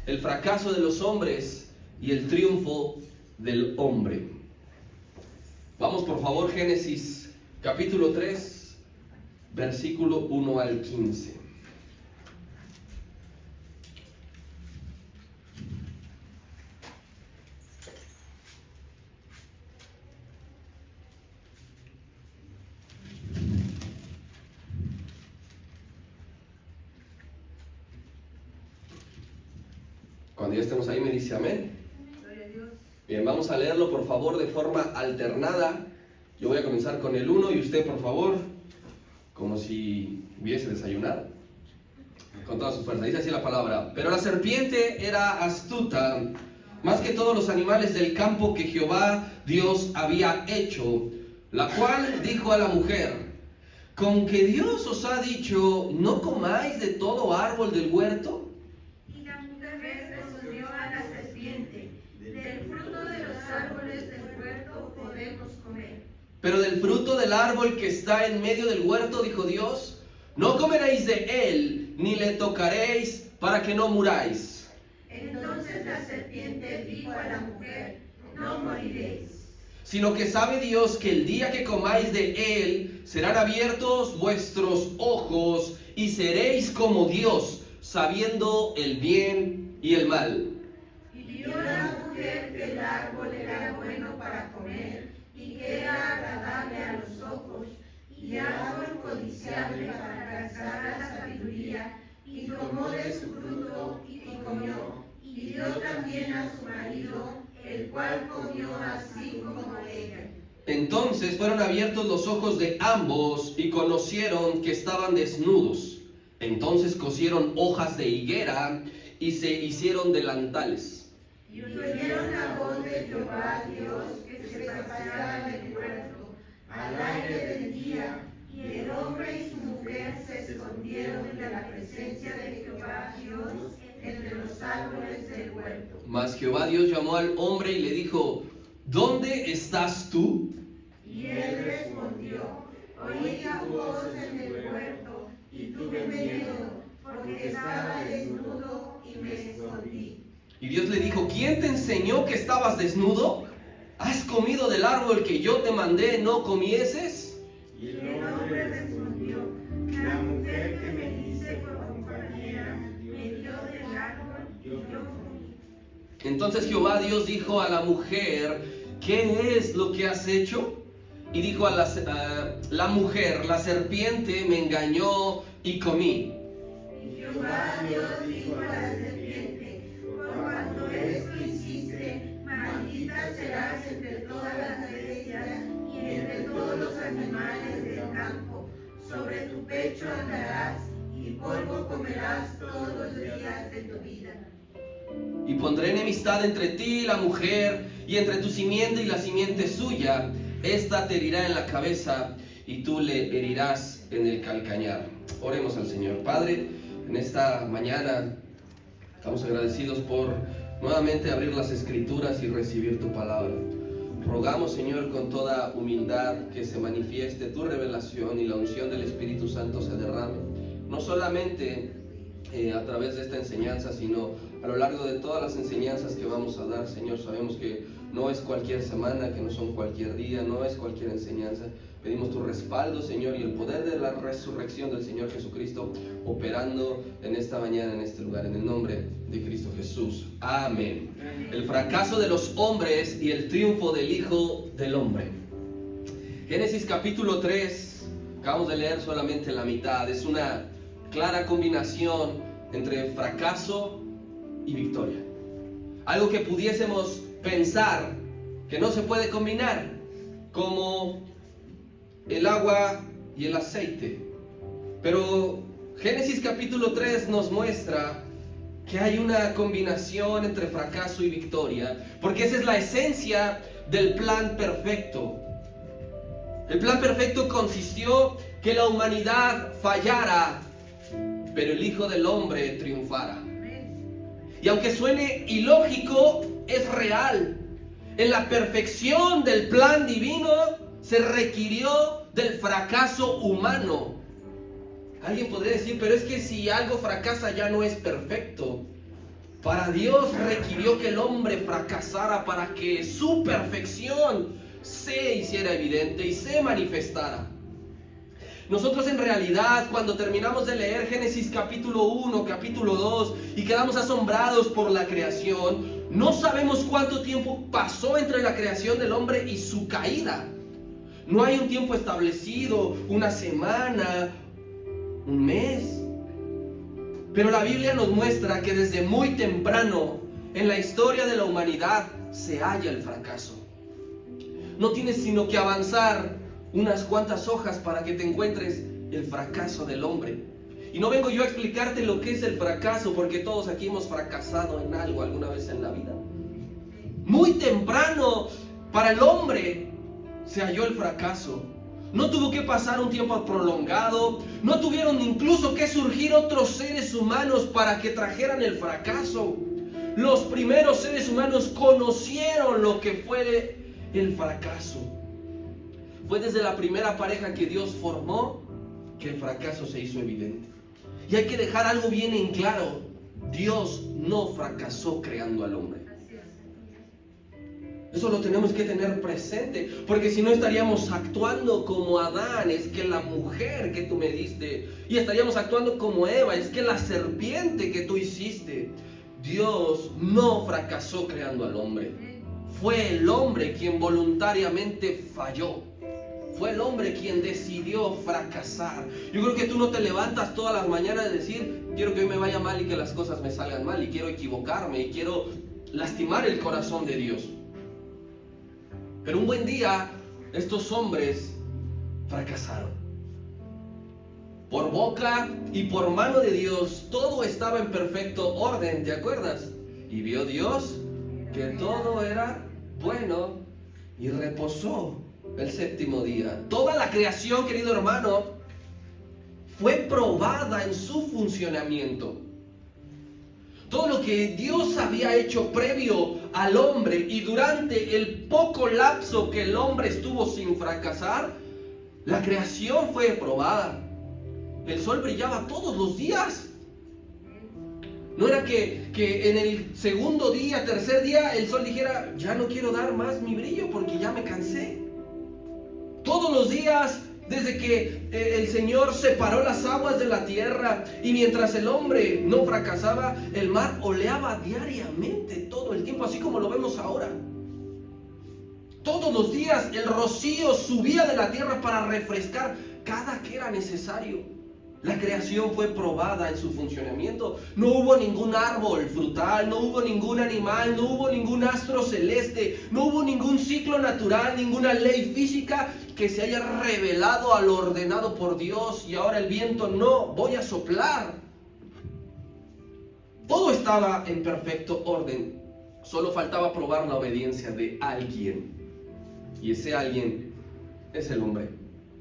el fracaso de los hombres y el triunfo del hombre. Vamos por favor, Génesis capítulo 3, versículo 1 al 15. Cuando ya estemos ahí me dice amén. Bien, vamos a leerlo por favor de forma alternada. Yo voy a comenzar con el 1 y usted por favor, como si hubiese desayunado, con toda su fuerza. Dice así la palabra: pero la serpiente era astuta más que todos los animales del campo que Jehová Dios había hecho, la cual dijo a la mujer: ¿con que Dios os ha dicho, no comáis de todo árbol del huerto? Pero del fruto del árbol que está en medio del huerto, dijo Dios, no comeréis de él, ni le tocaréis, para que no muráis. Entonces la serpiente dijo a la mujer: no moriréis. Sino que sabe Dios que el día que comáis de él, serán abiertos vuestros ojos, y seréis como Dios, sabiendo el bien y el mal. Y vio la mujer que el árbol era bueno para comer, y que era agradable a los ojos, y árbol codiciable para alcanzar la sabiduría, y tomó de su fruto y comió, y dio también a su marido, el cual comió así como ella. Entonces fueron abiertos los ojos de ambos, y conocieron que estaban desnudos. Entonces cosieron hojas de higuera, y se hicieron delantales. Y oyeron la voz de Jehová Dios que se paseaba en el huerto al aire del día, y el hombre y su mujer se escondieron de la presencia de Jehová Dios entre los árboles del huerto. Mas Jehová Dios llamó al hombre y le dijo: ¿dónde estás tú? Y él respondió: oí tu voz en el huerto, y tuve miedo, porque estaba desnudo y me escondí. Y Dios le dijo: ¿quién te enseñó que estabas desnudo? ¿Has comido del árbol que yo te mandé no comieses? Y el hombre respondió: la mujer que me dice por compañera me dio del árbol y yo comí. Entonces Jehová Dios dijo a la mujer: ¿qué es lo que has hecho? Y dijo a la mujer: la serpiente me engañó y comí. Y Jehová Dios dijo a la serpiente: por cuanto esto hiciste, maldita serás entre todas las bestias y entre todos los animales del campo. Sobre tu pecho andarás, y polvo comerás todos los días de tu vida. Y pondré enemistad entre ti y la mujer, y entre tu simiente y la simiente suya. Esta te herirá en la cabeza, y tú le herirás en el calcañar. Oremos al Señor. Padre, en esta mañana estamos agradecidos por nuevamente abrir las Escrituras y recibir tu palabra. Rogamos, Señor, con toda humildad que se manifieste tu revelación y la unción del Espíritu Santo se derrame, no solamente a través de esta enseñanza, sino a lo largo de todas las enseñanzas que vamos a dar. Señor, sabemos que no es cualquier semana, que no son cualquier día, no es cualquier enseñanza. Pedimos tu respaldo, Señor, y el poder de la resurrección del Señor Jesucristo operando en esta mañana, en este lugar, en el nombre de Cristo Jesús. Amén. El fracaso de los hombres y el triunfo del Hijo del Hombre. Génesis capítulo 3, acabamos de leer solamente la mitad. Es una clara combinación entre fracaso y victoria. Algo que pudiésemos pensar que no se puede combinar, como el agua y el aceite. Pero Génesis capítulo 3 nos muestra que hay una combinación entre fracaso y victoria, porque esa es la esencia del plan perfecto. El plan perfecto consistió que la humanidad fallara, pero el Hijo del Hombre triunfara. Y aunque suene ilógico, es real. En la perfección del plan divino se requirió del fracaso humano. Alguien podría decir, pero es que si algo fracasa ya no es perfecto. Para Dios requirió que el hombre fracasara para que su perfección se hiciera evidente y se manifestara. Nosotros en realidad, cuando terminamos de leer Génesis capítulo 1, capítulo 2 y quedamos asombrados por la creación, no sabemos cuánto tiempo pasó entre la creación del hombre y su caída. No hay un tiempo establecido, una semana, un mes. Pero la Biblia nos muestra que desde muy temprano en la historia de la humanidad se halla el fracaso. No tienes sino que avanzar unas cuantas hojas para que te encuentres el fracaso del hombre. Y no vengo yo a explicarte lo que es el fracaso, porque todos aquí hemos fracasado en algo alguna vez en la vida. Muy temprano para el hombre se halló el fracaso. No tuvo que pasar un tiempo prolongado, no tuvieron incluso que surgir otros seres humanos para que trajeran el fracaso. Los primeros seres humanos conocieron lo que fue el fracaso. Fue desde la primera pareja que Dios formó que el fracaso se hizo evidente. Y hay que dejar algo bien en claro: Dios no fracasó creando al hombre. Eso lo tenemos que tener presente, porque si no estaríamos actuando como Adán, es que la mujer que tú me diste, y estaríamos actuando como Eva, es que la serpiente que tú hiciste. Dios no fracasó creando al hombre. Fue el hombre quien voluntariamente falló. Fue el hombre quien decidió fracasar. Yo creo que tú no te levantas todas las mañanas de decir: quiero que hoy me vaya mal y que las cosas me salgan mal, y quiero equivocarme y quiero lastimar el corazón de Dios. Pero un buen día estos hombres fracasaron. Por boca y por mano de Dios todo estaba en perfecto orden, ¿te acuerdas? Y vio Dios que todo era bueno y reposó el séptimo día. Toda la creación, querido hermano, fue probada en su funcionamiento. Todo lo que Dios había hecho previo al hombre y durante el poco lapso que el hombre estuvo sin fracasar, la creación fue probada. El sol brillaba todos los días. No era que en el segundo día, tercer día, el sol dijera: ya no quiero dar más mi brillo porque ya me cansé. Todos los días, desde que el Señor separó las aguas de la tierra, y mientras el hombre no fracasaba, el mar oleaba diariamente todo el tiempo, así como lo vemos ahora. Todos los días el rocío subía de la tierra para refrescar cada que era necesario. La creación fue probada en su funcionamiento. No hubo ningún árbol frutal, no hubo ningún animal, no hubo ningún astro celeste, no hubo ningún ciclo natural, ninguna ley física que se haya revelado a lo ordenado por Dios. Y ahora el viento: no, voy a soplar. Todo estaba en perfecto orden. Solo faltaba probar la obediencia de alguien. Y ese alguien es el hombre.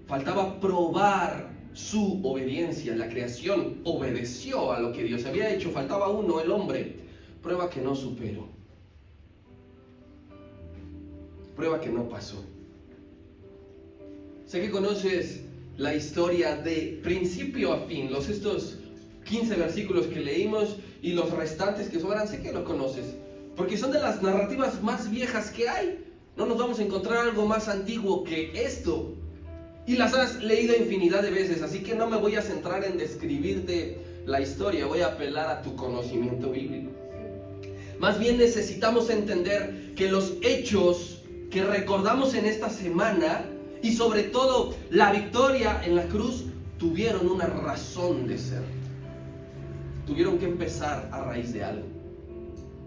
Faltaba probar su obediencia. La creación obedeció a lo que Dios había hecho. Faltaba uno, el hombre. Prueba que no superó. Prueba que no pasó. Sé que conoces la historia de principio a fin. Estos 15 versículos que leímos y los restantes que sobran, sé que lo conoces, porque son de las narrativas más viejas que hay. No nos vamos a encontrar algo más antiguo que esto. Y las has leído infinidad de veces, así que no me voy a centrar en describirte la historia, voy a apelar a tu conocimiento bíblico. Más bien necesitamos entender que los hechos que recordamos en esta semana, y sobre todo la victoria en la cruz, tuvieron una razón de ser. Tuvieron que empezar a raíz de algo.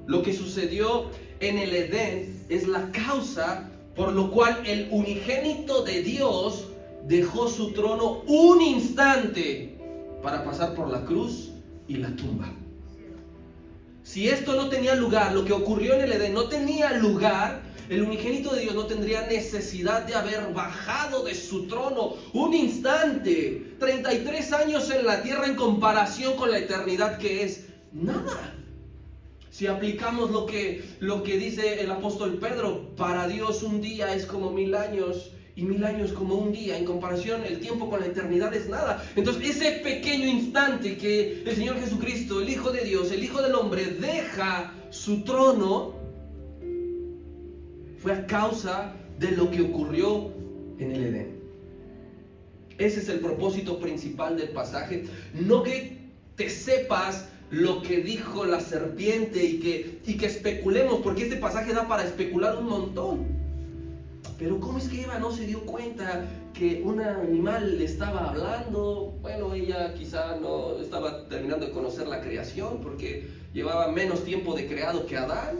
Lo que sucedió en el Edén es la causa por lo cual el unigénito de Dios dejó su trono un instante para pasar por la cruz y la tumba. Si esto no tenía lugar, lo que ocurrió en el Edén no tenía lugar, el unigénito de Dios no tendría necesidad de haber bajado de su trono un instante. 33 años en la tierra en comparación con la eternidad que es nada. Si aplicamos lo que dice el apóstol Pedro: para Dios un día es como 1000 años Y 1000 años como un día. En comparación, el tiempo con la eternidad es nada. Entonces, ese pequeño instante que el Señor Jesucristo, el Hijo de Dios, el Hijo del Hombre, deja su trono, fue a causa de lo que ocurrió en el Edén. Ese es el propósito principal del pasaje. No que te sepas lo que dijo la serpiente y que especulemos, porque este pasaje da para especular un montón. Pero ¿cómo es que Eva no se dio cuenta que un animal le estaba hablando? Bueno, ella quizá no estaba terminando de conocer la creación porque llevaba menos tiempo de creado que Adán.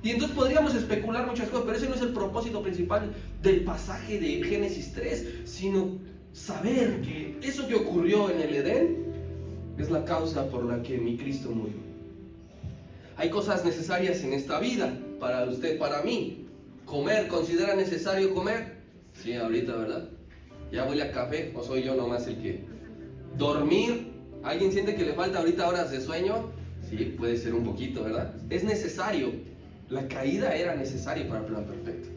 Y entonces podríamos especular muchas cosas, pero ese no es el propósito principal del pasaje de Génesis 3, sino saber que eso que ocurrió en el Edén es la causa por la que mi Cristo murió. Hay cosas necesarias en esta vida, para usted, para mí. Comer, ¿considera necesario comer? Sí, ahorita, ¿verdad? ¿Ya huele a café o soy yo nomás el que? ¿Dormir? ¿Alguien siente que le falta ahorita horas de sueño? Sí, puede ser un poquito, ¿verdad? Es necesario. La caída era necesaria para el plan perfecto.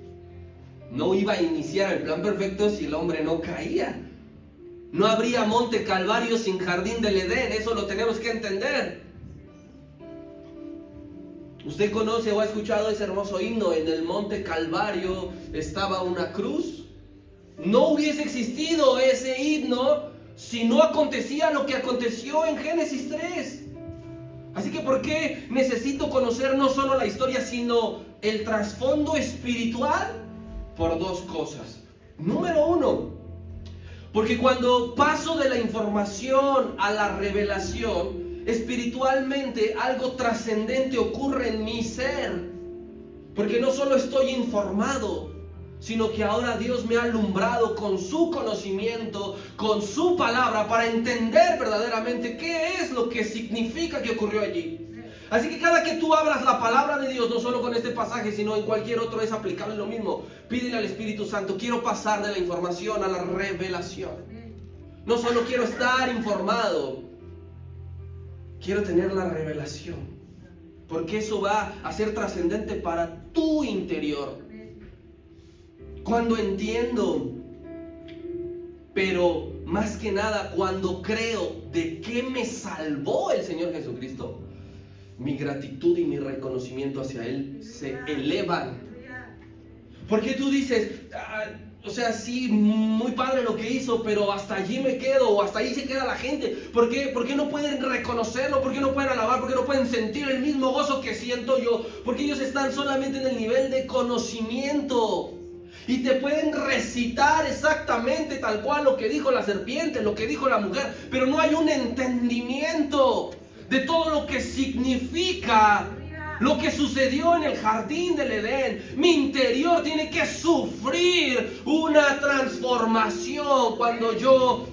No iba a iniciar el plan perfecto si el hombre no caía. No habría Monte Calvario sin Jardín del Edén, eso lo tenemos que entender. ¿Usted conoce o ha escuchado ese hermoso himno? En el Monte Calvario estaba una cruz. No hubiese existido ese himno si no acontecía lo que aconteció en Génesis 3. Así que ¿por qué necesito conocer no solo la historia, sino el trasfondo espiritual? Por dos cosas. Número uno, porque cuando paso de la información a la revelación, espiritualmente algo trascendente ocurre en mi ser. Porque no solo estoy informado, sino que ahora Dios me ha alumbrado con su conocimiento, con su palabra, para entender verdaderamente qué es lo que significa que ocurrió allí. Así que cada que tú abras la palabra de Dios, no solo con este pasaje, sino en cualquier otro, es aplicable lo mismo. Pídele al Espíritu Santo, quiero pasar de la información a la revelación. No solo quiero estar informado, quiero tener la revelación. Porque eso va a ser trascendente para tu interior. Cuando entiendo, pero más que nada cuando creo de qué me salvó el Señor Jesucristo, mi gratitud y mi reconocimiento hacia Él se elevan. Porque tú dices, o sea, sí, muy padre lo que hizo, pero hasta allí me quedo, o hasta ahí se queda la gente. ¿Por qué no pueden reconocerlo? ¿Por qué no pueden alabar? ¿Por qué no pueden sentir el mismo gozo que siento yo? Porque ellos están solamente en el nivel de conocimiento. Y te pueden recitar exactamente tal cual lo que dijo la serpiente, lo que dijo la mujer, pero no hay un entendimiento de todo lo que significa lo que sucedió en el jardín del Edén. Mi interior tiene que sufrir una transformación cuando yo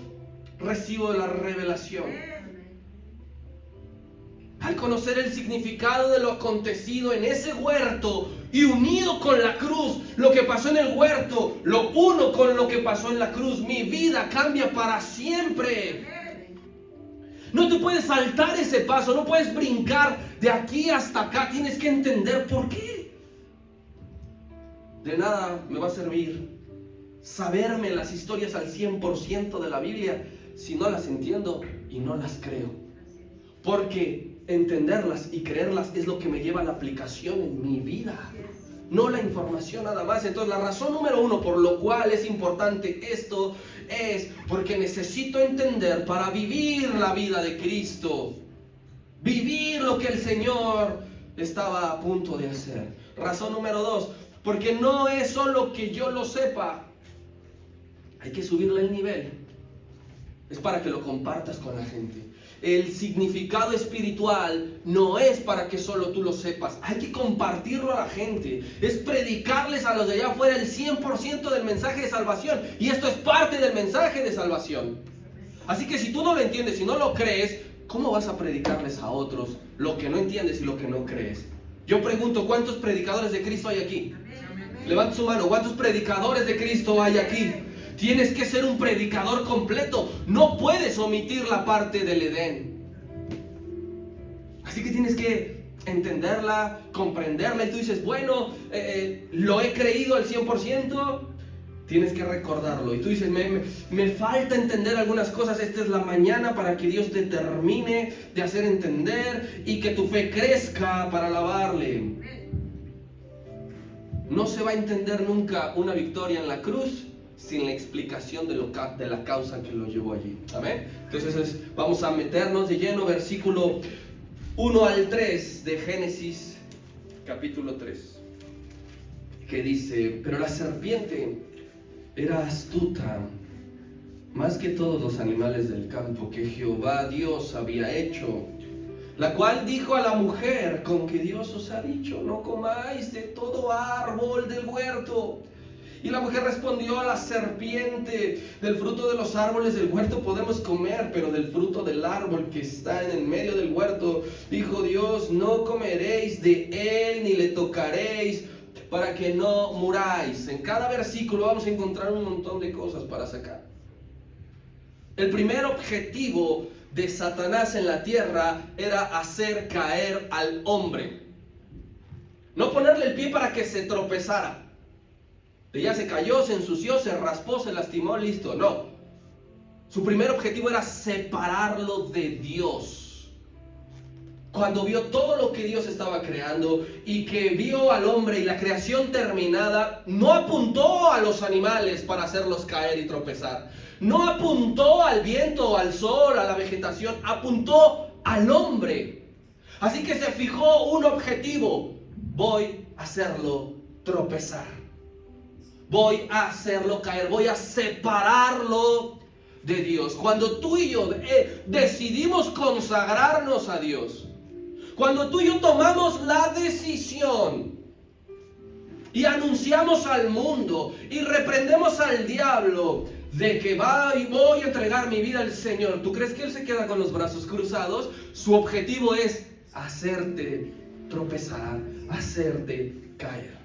recibo la revelación. Al conocer el significado de lo acontecido en ese huerto y unido con la cruz, lo que pasó en el huerto, lo uno con lo que pasó en la cruz, mi vida cambia para siempre. No te puedes saltar ese paso, no puedes brincar de aquí hasta acá, tienes que entender por qué. De nada me va a servir saberme las historias al 100% de la Biblia si no las entiendo y no las creo. Porque entenderlas y creerlas es lo que me lleva a la aplicación en mi vida, no la información nada más. Entonces la razón número uno por lo cual es importante esto es porque necesito entender para vivir la vida de Cristo, vivir lo que el Señor estaba a punto de hacer. Razón número dos, porque no es solo que yo lo sepa, hay que subirle el nivel, es para que lo compartas con la gente. El significado espiritual no es para que solo tú lo sepas, hay que compartirlo a la gente, es predicarles a los de allá afuera el 100% del mensaje de salvación, y esto es parte del mensaje de salvación. Así que si tú no lo entiendes, si no lo crees, ¿cómo vas a predicarles a otros lo que no entiendes y lo que no crees? Yo pregunto, ¿cuántos predicadores de Cristo hay aquí? Levanta su mano, ¿cuántos predicadores de Cristo hay aquí? Tienes que ser un predicador completo. No puedes omitir la parte del Edén. Así que tienes que entenderla, comprenderla. Y tú dices, bueno, lo he creído al 100%. Tienes que recordarlo. Y tú dices, me falta entender algunas cosas. Esta es la mañana para que Dios te termine de hacer entender y que tu fe crezca para alabarle. No se va a entender nunca una victoria en la cruz sin la explicación de la causa que lo llevó allí. Amén. Entonces vamos a meternos de lleno, versículo 1 al 3 de Génesis capítulo 3, que dice: pero la serpiente era astuta más que todos los animales del campo que Jehová Dios había hecho, la cual dijo a la mujer: con que Dios os ha dicho, no comáis de todo árbol del huerto. Y la mujer respondió a la serpiente: del fruto de los árboles del huerto podemos comer, pero del fruto del árbol que está en el medio del huerto, dijo Dios, no comeréis de él ni le tocaréis, para que no muráis. En cada versículo vamos a encontrar un montón de cosas para sacar. El primer objetivo de Satanás en la tierra era hacer caer al hombre. No ponerle el pie para que se tropezara. Ya se cayó, se ensució, se raspó, se lastimó, listo. No. Su primer objetivo era separarlo de Dios. Cuando vio todo lo que Dios estaba creando y que vio al hombre y la creación terminada, no apuntó a los animales para hacerlos caer y tropezar. No apuntó al viento, al sol, a la vegetación. Apuntó al hombre. Así que se fijó un objetivo: voy a hacerlo tropezar. Voy a hacerlo caer. Voy a separarlo de Dios. Cuando tú y yo decidimos consagrarnos a Dios, cuando tú y yo tomamos la decisión y anunciamos al mundo y reprendemos al diablo de que voy a entregar mi vida al Señor, ¿tú crees que Él se queda con los brazos cruzados? Su objetivo es hacerte tropezar, hacerte caer.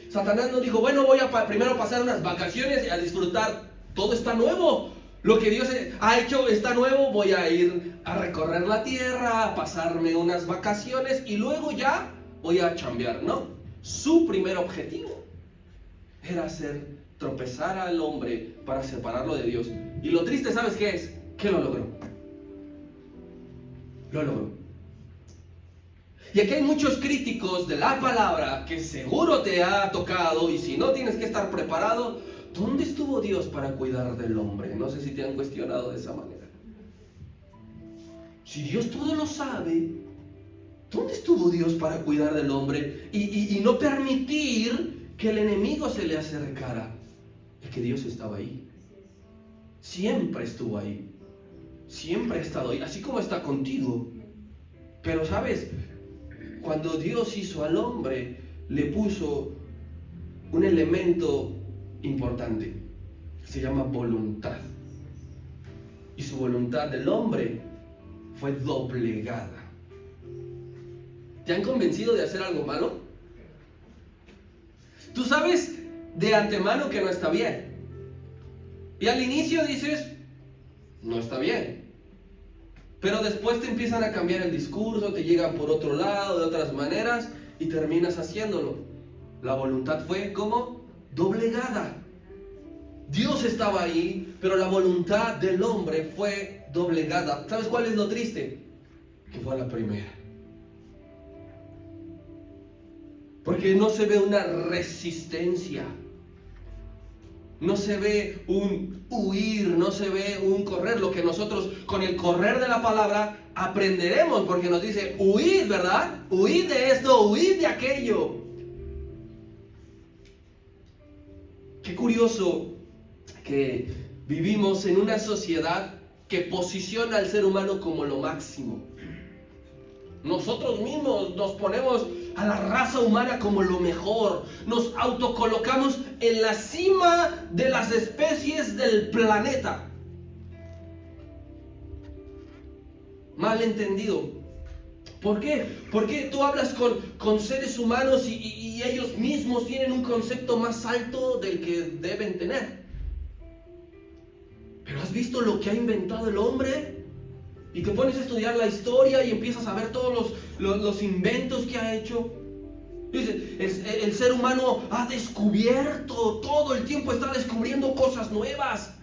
Satanás no dijo, bueno, voy a primero pasar unas vacaciones y a disfrutar. Todo está nuevo. Lo que Dios ha hecho está nuevo. Voy a ir a recorrer la tierra, a pasarme unas vacaciones y luego ya voy a chambear. No. Su primer objetivo era hacer tropezar al hombre para separarlo de Dios. Y lo triste, ¿sabes qué es? Que lo logró. Lo logró. Y aquí hay muchos críticos de la palabra que seguro te ha tocado, y si no, tienes que estar preparado. ¿Dónde estuvo Dios para cuidar del hombre? No sé si te han cuestionado de esa manera. Si Dios todo lo sabe, ¿dónde estuvo Dios para cuidar del hombre y no permitir que el enemigo se le acercara? Es que Dios estaba ahí. Siempre estuvo ahí. Siempre ha estado ahí, así como está contigo. Pero ¿sabes? Cuando Dios hizo al hombre, le puso un elemento importante. Se llama voluntad. Y su voluntad del hombre fue doblegada. ¿Te han convencido de hacer algo malo? Tú sabes de antemano que no está bien. Y al inicio dices, no está bien. Pero después te empiezan a cambiar el discurso, te llegan por otro lado, de otras maneras, y terminas haciéndolo. La voluntad fue como doblegada. Dios estaba ahí, pero la voluntad del hombre fue doblegada. ¿Sabes cuál es lo triste? Que fue la primera. Porque no se ve una resistencia. No se ve un huir, no se ve un correr. Lo que nosotros con el correr de la palabra aprenderemos, porque nos dice huid, ¿verdad? Huid de esto, huid de aquello. Qué curioso que vivimos en una sociedad que posiciona al ser humano como lo máximo. Nosotros mismos nos ponemos a la raza humana como lo mejor. Nos autocolocamos en la cima de las especies del planeta. Mal entendido. ¿Por qué? Porque tú hablas con seres humanos y ellos mismos tienen un concepto más alto del que deben tener. Pero ¿has visto lo que ha inventado el hombre? Y te pones a estudiar la historia y empiezas a ver todos los inventos que ha hecho. Dice, el ser humano ha descubierto, todo el tiempo está descubriendo cosas nuevas.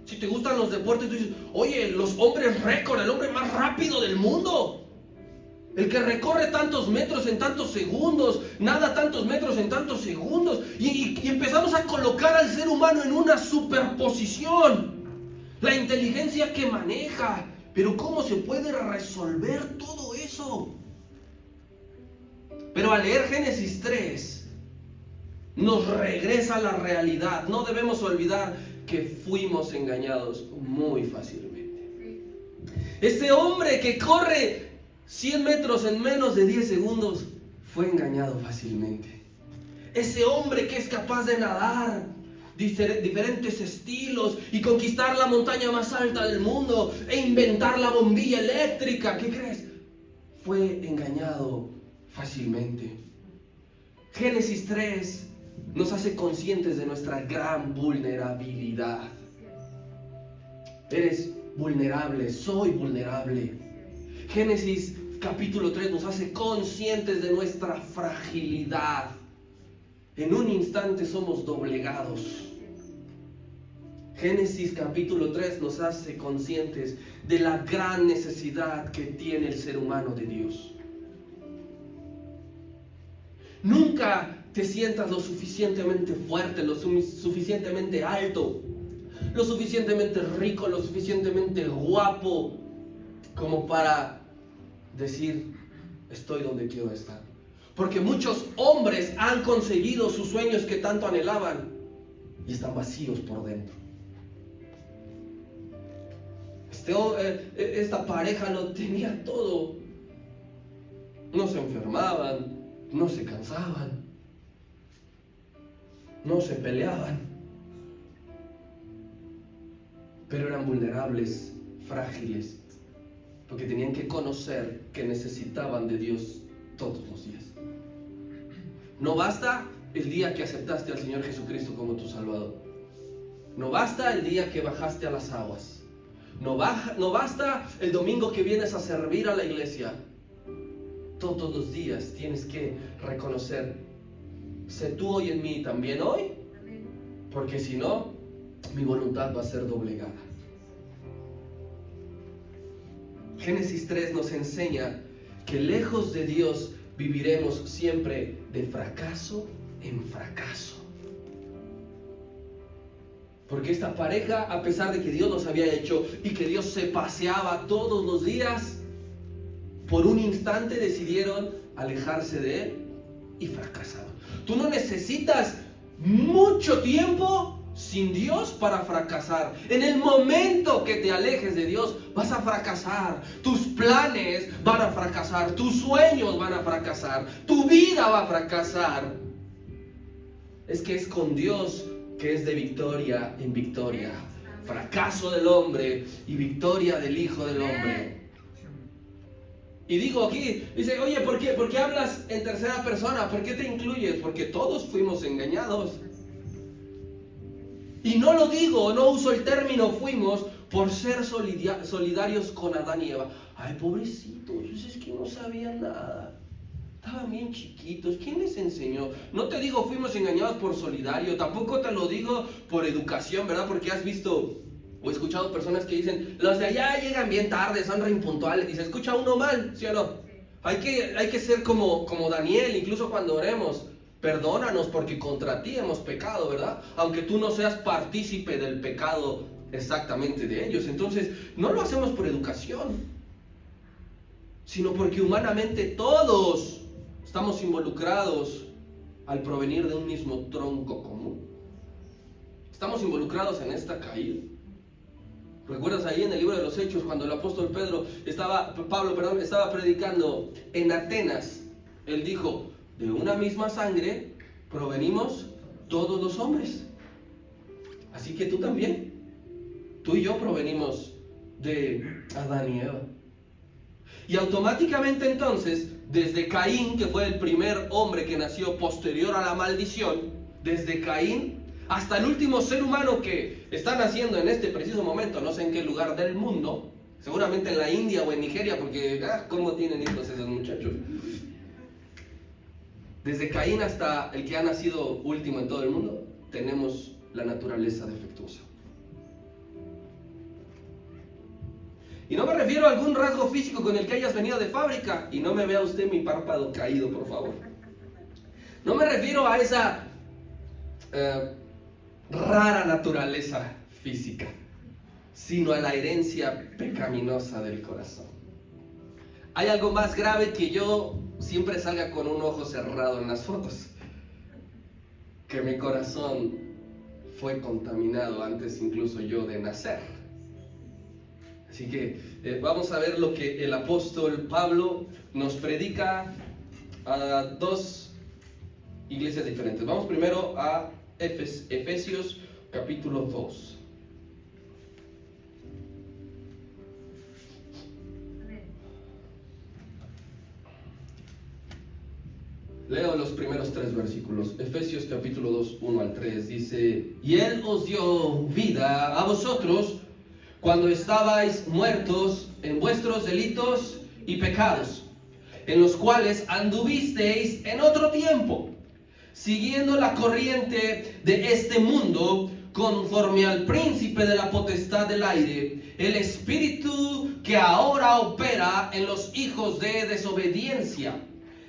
Si te gustan los deportes, tú dices, oye, los hombres récord, el hombre más rápido del mundo. El que recorre tantos metros en tantos segundos, nada tantos metros en tantos segundos. Y empezamos a colocar al ser humano en una superposición. La inteligencia que maneja. Pero ¿cómo se puede resolver todo eso? Pero al leer Génesis 3, nos regresa a la realidad. No debemos olvidar que fuimos engañados muy fácilmente. Ese hombre que corre 100 metros en menos de 10 segundos fue engañado fácilmente. Ese hombre que es capaz de nadar diferentes estilos y conquistar la montaña más alta del mundo e inventar la bombilla eléctrica, ¿qué crees? Fue engañado fácilmente. Génesis 3 nos hace conscientes de nuestra gran vulnerabilidad. Eres vulnerable, soy vulnerable. Génesis capítulo 3 nos hace conscientes de nuestra fragilidad. En un instante somos doblegados. Génesis capítulo 3 nos hace conscientes de la gran necesidad que tiene el ser humano de Dios. Nunca te sientas lo suficientemente fuerte, lo suficientemente alto, lo suficientemente rico, lo suficientemente guapo como para decir, estoy donde quiero estar. Porque muchos hombres han conseguido sus sueños que tanto anhelaban y están vacíos por dentro. Esta pareja lo tenía todo. No se enfermaban, no se cansaban, no se peleaban, pero eran vulnerables, frágiles, porque tenían que conocer que necesitaban de Dios todos los días. No basta el día que aceptaste al Señor Jesucristo como tu Salvador. No basta el día que bajaste a las aguas. No basta el domingo que vienes a servir a la iglesia. Todos los días tienes que reconocer, sé tú hoy en mí también hoy, porque si no, mi voluntad va a ser doblegada. Génesis 3 nos enseña que lejos de Dios viviremos siempre de fracaso en fracaso. Porque esta pareja, a pesar de que Dios los había hecho y que Dios se paseaba todos los días, por un instante decidieron alejarse de Él y fracasaron. Tú no necesitas mucho tiempo sin Dios para fracasar. En el momento que te alejes de Dios, vas a fracasar. Tus planes van a fracasar. Tus sueños van a fracasar. Tu vida va a fracasar. Es que es con Dios que es de victoria en victoria. Fracaso del hombre y victoria del Hijo del Hombre. Y digo aquí, dice, oye, ¿por qué hablas en tercera persona? ¿Por qué te incluyes? Porque todos fuimos engañados. Y no lo digo, no uso el término fuimos por ser solidarios con Adán y Eva. Ay, pobrecitos, es que no sabían nada. Estaban bien chiquitos, ¿quién les enseñó? No te digo fuimos engañados por solidario, tampoco te lo digo por educación, ¿verdad? Porque has visto o he escuchado personas que dicen, los de allá llegan bien tarde, son re impuntuales, y se escucha uno mal, ¿sí o no? Hay que ser como Daniel, incluso cuando oremos, perdónanos porque contra ti hemos pecado, ¿verdad? Aunque tú no seas partícipe del pecado exactamente de ellos. Entonces, no lo hacemos por educación, sino porque humanamente todos estamos involucrados al provenir de un mismo tronco común. Estamos involucrados en esta caída. ¿Recuerdas ahí en el libro de los Hechos cuando el apóstol Pablo estaba predicando en Atenas? Él dijo, de una misma sangre provenimos todos los hombres. Así que tú también. Tú y yo provenimos de Adán y Eva. Y automáticamente entonces, desde Caín, que fue el primer hombre que nació posterior a la maldición, desde Caín hasta el último ser humano que está naciendo en este preciso momento, no sé en qué lugar del mundo, seguramente en la India o en Nigeria, porque ¿cómo tienen hijos esos muchachos? Desde Caín hasta el que ha nacido último en todo el mundo, tenemos la naturaleza defectuosa. Y no me refiero a algún rasgo físico con el que hayas venido de fábrica. Y no me vea usted mi párpado caído, por favor. No me refiero a esa rara naturaleza física, sino a la herencia pecaminosa del corazón. Hay algo más grave que yo siempre salga con un ojo cerrado en las fotos. Que mi corazón fue contaminado antes incluso yo de nacer. Así que vamos a ver lo que el apóstol Pablo nos predica a dos iglesias diferentes. Vamos primero a Efesios capítulo 2. Leo los primeros 3 versículos. Efesios capítulo 2, 1 al 3 dice: Y Él os dio vida a vosotros cuando estabais muertos en vuestros delitos y pecados, en los cuales anduvisteis en otro tiempo, siguiendo la corriente de este mundo, conforme al príncipe de la potestad del aire, el espíritu que ahora opera en los hijos de desobediencia,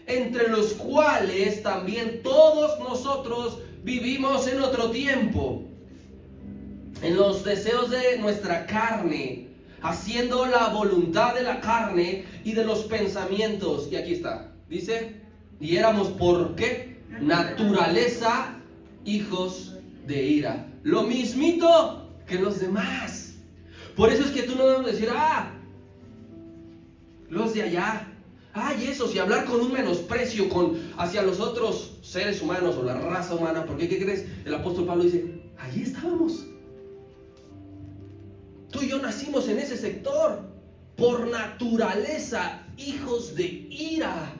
entre los cuales también todos nosotros vivimos en otro tiempo, en los deseos de nuestra carne, haciendo la voluntad de la carne y de los pensamientos. Y aquí está, dice, y éramos por ¿qué? Naturaleza hijos de ira, lo mismito que los demás. Por eso es que tú no debes decir, los de allá, y esos, y hablar con un menosprecio hacia los otros seres humanos o la raza humana, porque ¿qué crees? El apóstol Pablo dice, allí estábamos. Tú y yo nacimos en ese sector, por naturaleza, hijos de ira.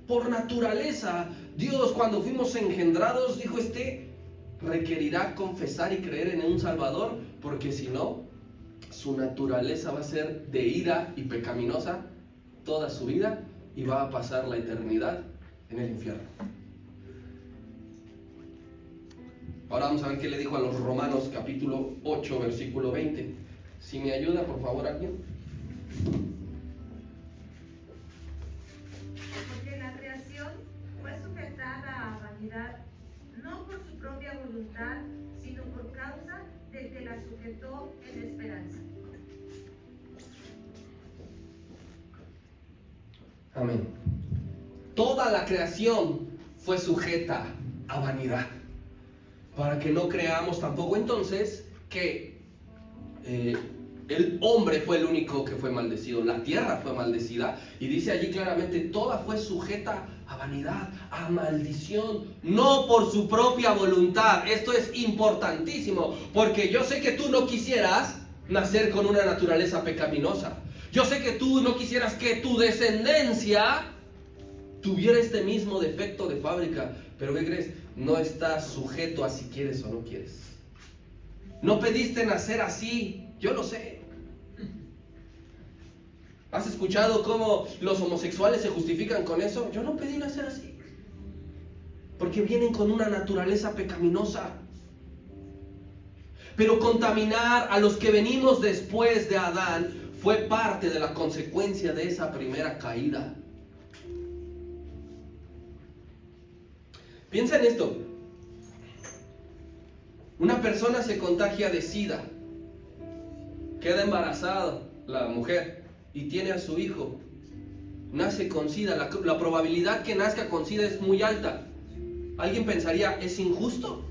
Por naturaleza, Dios cuando fuimos engendrados dijo, requerirá confesar y creer en un Salvador, porque si no, su naturaleza va a ser de ira y pecaminosa toda su vida y va a pasar la eternidad en el infierno. Ahora vamos a ver qué le dijo a los Romanos capítulo 8 versículo 20. Si me ayuda, por favor, alguien. Porque la creación fue sujetada a vanidad, no por su propia voluntad, sino por causa del que la sujetó en esperanza. Amén. Toda la creación fue sujeta a vanidad. Para que no creamos tampoco entonces que el hombre fue el único que fue maldecido, la tierra fue maldecida, y dice allí claramente, toda fue sujeta a vanidad, a maldición, no por su propia voluntad. Esto es importantísimo, porque yo sé que tú no quisieras nacer con una naturaleza pecaminosa. Yo sé que tú no quisieras que tu descendencia tuviera este mismo defecto de fábrica, pero ¿qué crees? No estás sujeto a si quieres o no quieres. No pediste nacer así, yo lo sé. ¿Has escuchado cómo los homosexuales se justifican con eso? Yo no pedí nacer así, porque vienen con una naturaleza pecaminosa. Pero contaminar a los que venimos después de Adán fue parte de la consecuencia de esa primera caída. Piensa en esto. Una persona se contagia de SIDA, queda embarazada la mujer y tiene a su hijo. Nace con SIDA. La probabilidad que nazca con SIDA es muy alta. ¿Alguien pensaría, es injusto?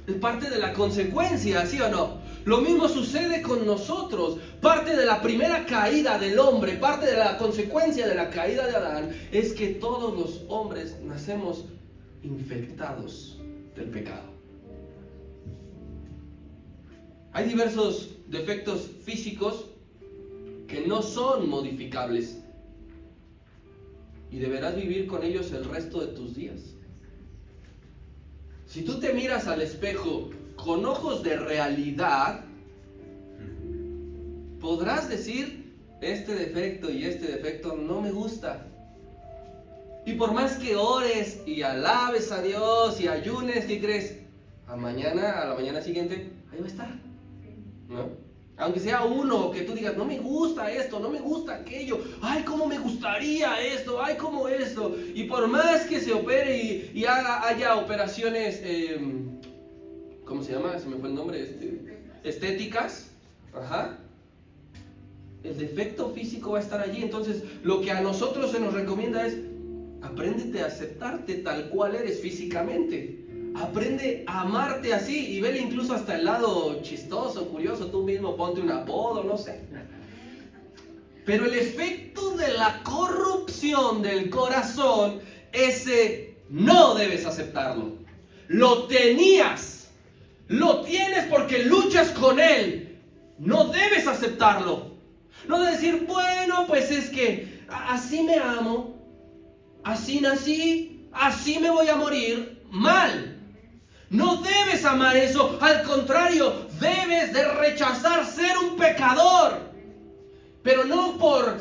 Es parte de la consecuencia, ¿sí o no? Lo mismo sucede con nosotros. Parte de la primera caída del hombre, parte de la consecuencia de la caída de Adán, es que todos los hombres nacemos infectados del pecado. Hay diversos defectos físicos que no son modificables y deberás vivir con ellos el resto de tus días. Si tú te miras al espejo con ojos de realidad, podrás decir, este defecto y este defecto no me gusta. Y por más que ores y alabes a Dios y ayunes, ¿qué crees? A la mañana siguiente, ahí va a estar, ¿no? Aunque sea uno que tú digas, no me gusta esto, no me gusta aquello, ay, cómo me gustaría esto, ay, cómo esto. Y por más que se opere y haya operaciones, ¿cómo se llama? Se me fue el nombre, estéticas, ajá. El defecto físico va a estar allí. Entonces, lo que a nosotros se nos recomienda es, apréndete a aceptarte tal cual eres físicamente. Aprende a amarte así y vele incluso hasta el lado chistoso, curioso, tú mismo ponte un apodo, no sé. Pero el efecto de la corrupción del corazón, ese no debes aceptarlo. Lo tenías, lo tienes porque luchas con él. No debes aceptarlo. No debes decir, bueno, pues es que así me amo, así nací, así me voy a morir. Mal. No debes amar eso, al contrario, debes de rechazar ser un pecador, pero no por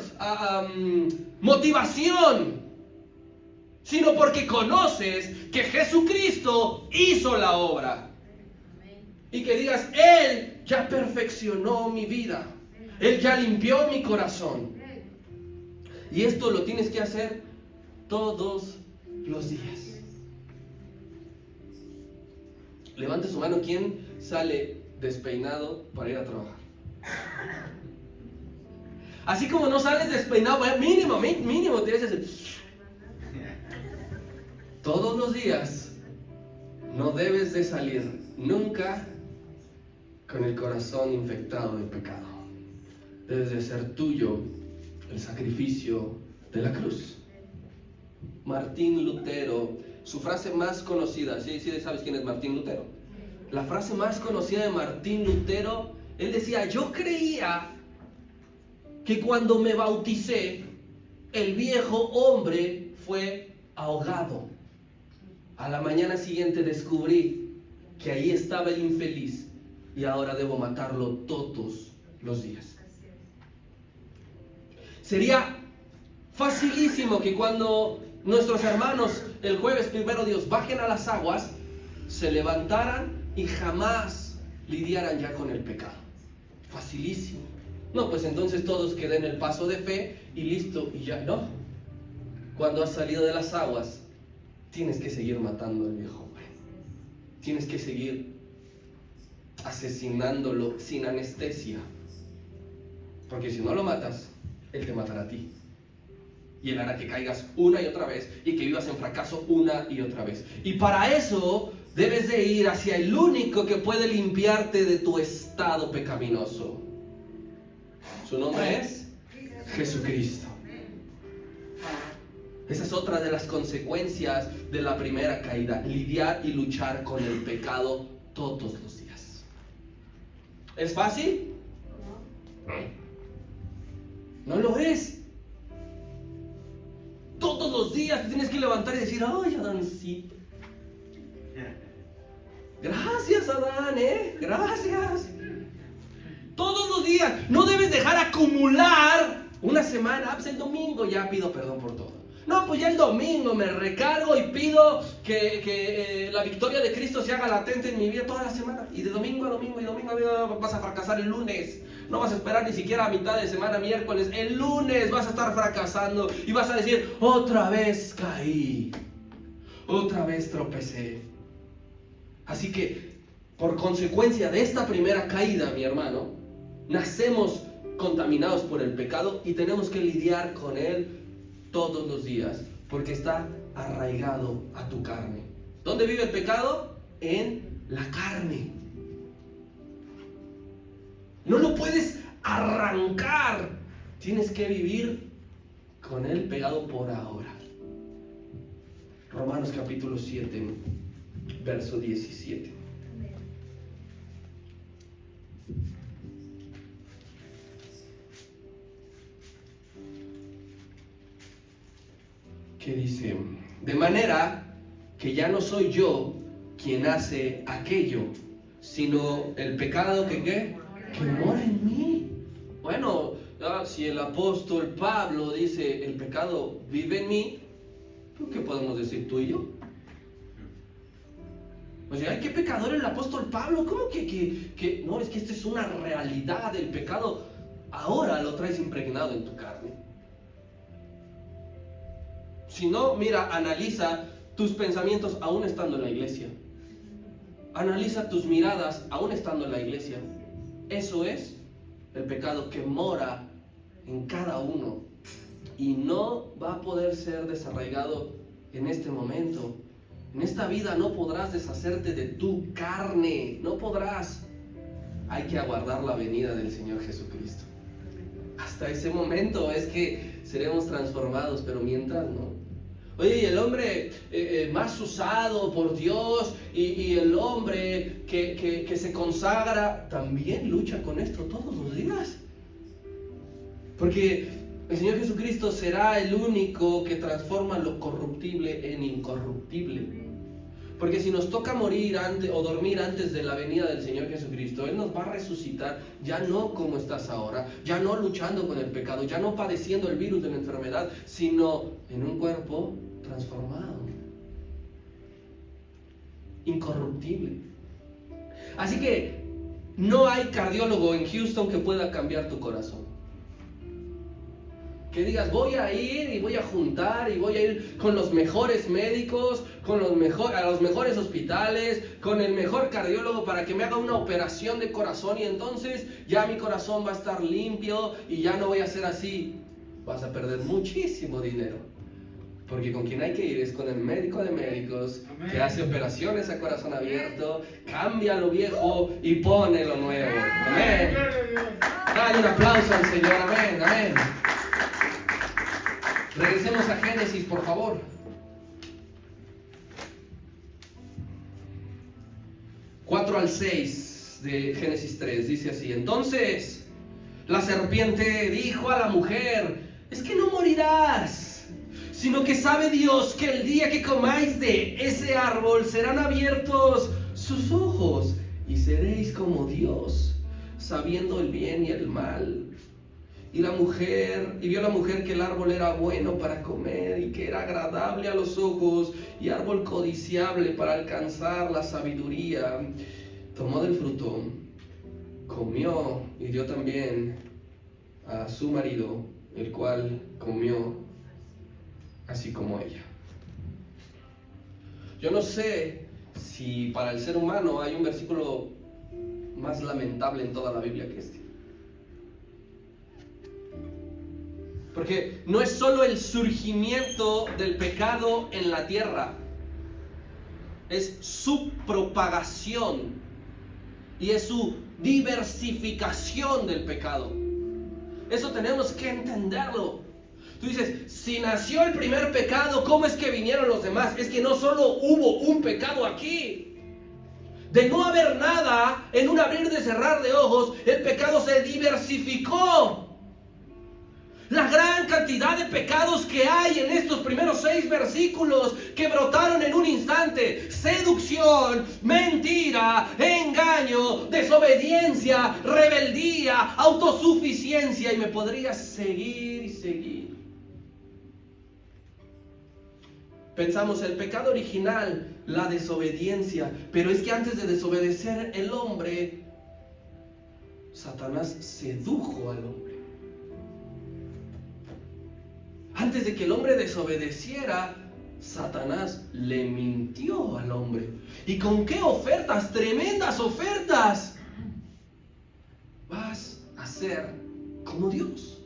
motivación, sino porque conoces que Jesucristo hizo la obra. Y que digas, Él ya perfeccionó mi vida, Él ya limpió mi corazón. Y esto lo tienes que hacer todos los días. Levante su mano, ¿quién sale despeinado para ir a trabajar? Así como no sales despeinado, mínimo tienes que hacer. Todos los días no debes de salir nunca con el corazón infectado de pecado. Debes de ser tuyo el sacrificio de la cruz. Martín Lutero, su frase más conocida, ¿sí sabes quién es Martín Lutero? La frase más conocida de Martín Lutero, él decía, yo creía que cuando me bauticé, el viejo hombre fue ahogado. A la mañana siguiente descubrí que ahí estaba el infeliz y ahora debo matarlo todos los días. Sería facilísimo que cuando nuestros hermanos el jueves, primero Dios, bajen a las aguas, se levantaran y jamás lidiaran ya con el pecado. Facilísimo. No, pues entonces todos que den el paso de fe y listo, y ya no. Cuando has salido de las aguas, tienes que seguir matando al viejo hombre. Tienes que seguir asesinándolo sin anestesia. Porque si no lo matas, él te matará a ti. Y él hará que caigas una y otra vez y que vivas en fracaso una y otra vez. Y para eso debes de ir hacia el único que puede limpiarte de tu estado pecaminoso. Su nombre es Jesucristo. Esa es otra de las consecuencias de la primera caída. Lidiar y luchar con el pecado todos los días. ¿Es fácil? No lo es. Todos los días te tienes que levantar y decir, ay, Adancito. Gracias, Adán, gracias. Todos los días. No debes dejar acumular una semana. Pues el domingo ya pido perdón por todo. No, pues ya el domingo me recargo y pido que la victoria de Cristo se haga latente en mi vida toda la semana. Y de domingo a domingo y domingo a domingo vas a fracasar el lunes. No vas a esperar ni siquiera a mitad de semana, miércoles. El lunes vas a estar fracasando y vas a decir, otra vez caí. Otra vez tropecé. Así que, por consecuencia de esta primera caída, mi hermano, nacemos contaminados por el pecado y tenemos que lidiar con él todos los días, porque está arraigado a tu carne. ¿Dónde vive el pecado? En la carne. No lo puedes arrancar. Tienes que vivir con él pegado por ahora. Romanos capítulo 7, verso 17. Que dice, de manera que ya no soy yo quien hace aquello, sino el pecado que mora en mí. Bueno, si el apóstol Pablo dice, el pecado vive en mí, ¿Qué podemos decir tú y yo? O sea, ay, qué pecador el apóstol Pablo. ¿Cómo que no? Es que esta es una realidad. El pecado ahora lo traes impregnado en tu carne. Si no, mira, analiza tus pensamientos aún estando en la iglesia. Analiza tus miradas aún estando en la iglesia. Eso es el pecado que mora en cada uno y no va a poder ser desarraigado en este momento. En esta vida no podrás deshacerte de tu carne, no podrás. Hay que aguardar la venida del Señor Jesucristo. Hasta ese momento es que seremos transformados, pero mientras no. Oye, y el hombre más usado por Dios y el hombre que se consagra también lucha con esto todos los días. Porque el Señor Jesucristo será el único que transforma lo corruptible en incorruptible. Porque si nos toca morir antes o dormir antes de la venida del Señor Jesucristo, Él nos va a resucitar ya no como estás ahora, ya no luchando con el pecado, ya no padeciendo el virus de la enfermedad, sino en un cuerpo transformado, incorruptible. Así que no hay cardiólogo en Houston que pueda cambiar tu corazón. Que digas, voy a ir y voy a juntar y voy a ir con los mejores médicos, a los mejores hospitales, con el mejor cardiólogo para que me haga una operación de corazón y entonces ya mi corazón va a estar limpio y ya no voy a ser así. Vas a perder muchísimo dinero. Porque con quien hay que ir es con el médico de médicos. Amén. Que hace operaciones a corazón abierto, cambia lo viejo y pone lo nuevo. Amén. Dale un aplauso al Señor. Amén. Amén. Regresemos a Génesis, por favor. Cuatro al 6 de Génesis 3, dice así. Entonces, la serpiente dijo a la mujer, es que no morirás, sino que sabe Dios que el día que comáis de ese árbol serán abiertos sus ojos y seréis como Dios, sabiendo el bien y el mal. Y vio la mujer que el árbol era bueno para comer y que era agradable a los ojos y árbol codiciable para alcanzar la sabiduría. Tomó del fruto, comió y dio también a su marido, el cual comió así como ella. Yo no sé si para el ser humano hay un versículo más lamentable en toda la Biblia que este. Porque no es solo el surgimiento del pecado en la tierra, es su propagación y es su diversificación del pecado. Eso tenemos que entenderlo. Tú dices, si nació el primer pecado, ¿cómo es que vinieron los demás? Es que no solo hubo un pecado aquí. De no haber nada, en un abrir y cerrar de ojos, el pecado se diversificó. La gran cantidad de pecados que hay en estos primeros 6 versículos que brotaron en un instante: seducción, mentira, engaño, desobediencia, rebeldía, autosuficiencia, y me podría seguir y seguir. Pensamos el pecado original, la desobediencia, pero es que antes de desobedecer el hombre, Satanás sedujo al hombre. Antes de que el hombre desobedeciera, Satanás le mintió al hombre. ¿Y con qué ofertas? Tremendas ofertas. Vas a ser como Dios.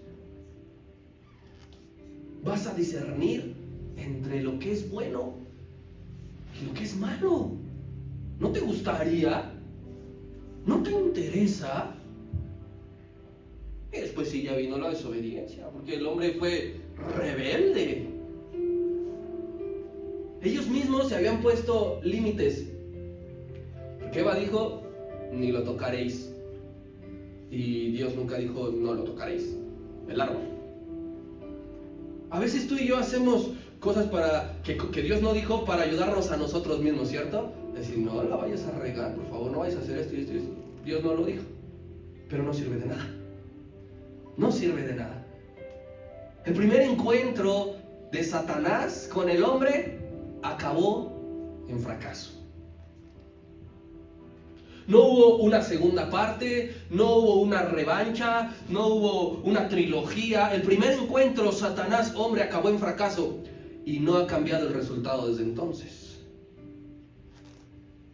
Vas a discernir entre lo que es bueno y lo que es malo. ¿No te gustaría? ¿No te interesa? Y después sí ya vino la desobediencia, porque el hombre fue rebelde. Ellos mismos se habían puesto límites. Porque Eva dijo, ni lo tocaréis. Y Dios nunca dijo, no lo tocaréis, el árbol. A veces tú y yo hacemos cosas que Dios no dijo para ayudarnos a nosotros mismos, ¿cierto? Decir, no la vayas a regar, por favor, no vayas a hacer esto y esto y esto. Dios no lo dijo, pero no sirve de nada. No sirve de nada. El primer encuentro de Satanás con el hombre acabó en fracaso. No hubo una segunda parte, no hubo una revancha, no hubo una trilogía. El primer encuentro Satanás-hombre acabó en fracaso y no ha cambiado el resultado desde entonces.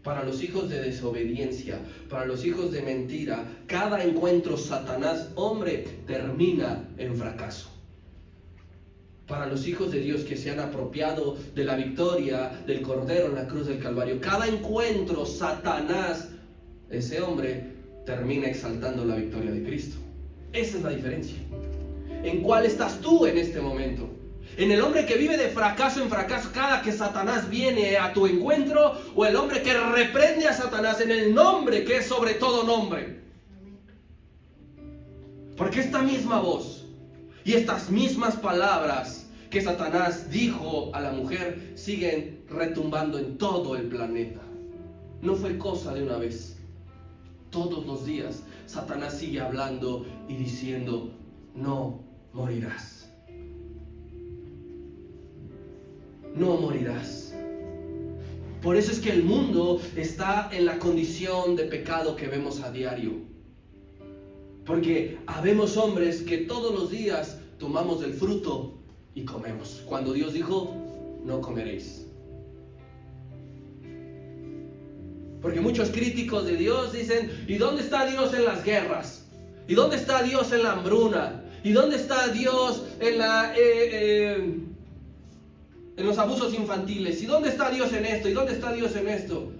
Para los hijos de desobediencia, para los hijos de mentira, cada encuentro Satanás-hombre termina en fracaso. Para los hijos de Dios que se han apropiado de la victoria del Cordero en la cruz del Calvario, cada encuentro Satanás, ese hombre, termina exaltando la victoria de Cristo. Esa es la diferencia. ¿En cuál estás tú en este momento? ¿En el hombre que vive de fracaso en fracaso cada que Satanás viene a tu encuentro? ¿O el hombre que reprende a Satanás en el nombre que es sobre todo nombre? Porque esta misma voz y estas mismas palabras que Satanás dijo a la mujer siguen retumbando en todo el planeta. No fue cosa de una vez. Todos los días Satanás sigue hablando y diciendo: no morirás. No morirás. Por eso es que el mundo está en la condición de pecado que vemos a diario. Porque habemos hombres que todos los días tomamos del fruto y comemos, cuando Dios dijo: no comeréis. Porque muchos críticos de Dios dicen: ¿y dónde está Dios en las guerras? ¿Y dónde está Dios en la hambruna? ¿Y dónde está Dios en los abusos infantiles? ¿Y dónde está Dios en esto? ¿Y dónde está Dios en esto?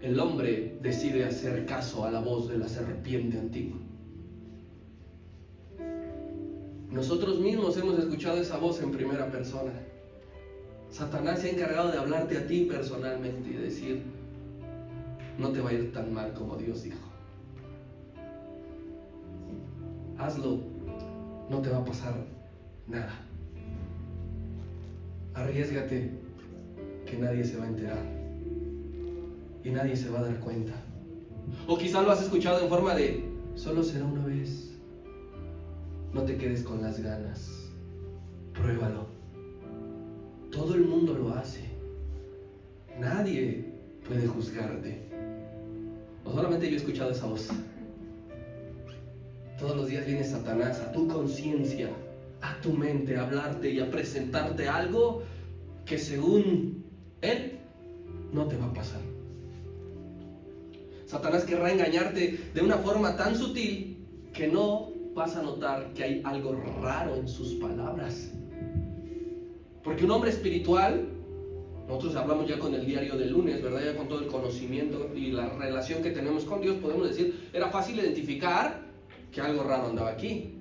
El hombre decide hacer caso a la voz de la serpiente antigua. Nosotros mismos hemos escuchado esa voz en primera persona. Satanás se ha encargado de hablarte a ti personalmente y decir: no te va a ir tan mal como Dios dijo. Hazlo, no te va a pasar nada. Arriésgate, que nadie se va a enterar y nadie se va a dar cuenta. O quizá lo has escuchado en forma de: solo será una vez. No te quedes con las ganas. Pruébalo. Todo el mundo lo hace. Nadie puede juzgarte. O solamente yo he escuchado esa voz. Todos los días viene Satanás a tu conciencia, a tu mente, a hablarte y a presentarte algo que según él no te va a pasar. Satanás querrá engañarte de una forma tan sutil que no vas a notar que hay algo raro en sus palabras. Porque un hombre espiritual, nosotros hablamos ya con el diario del lunes, ¿verdad? Ya con todo el conocimiento y la relación que tenemos con Dios, podemos decir: era fácil identificar que algo raro andaba aquí.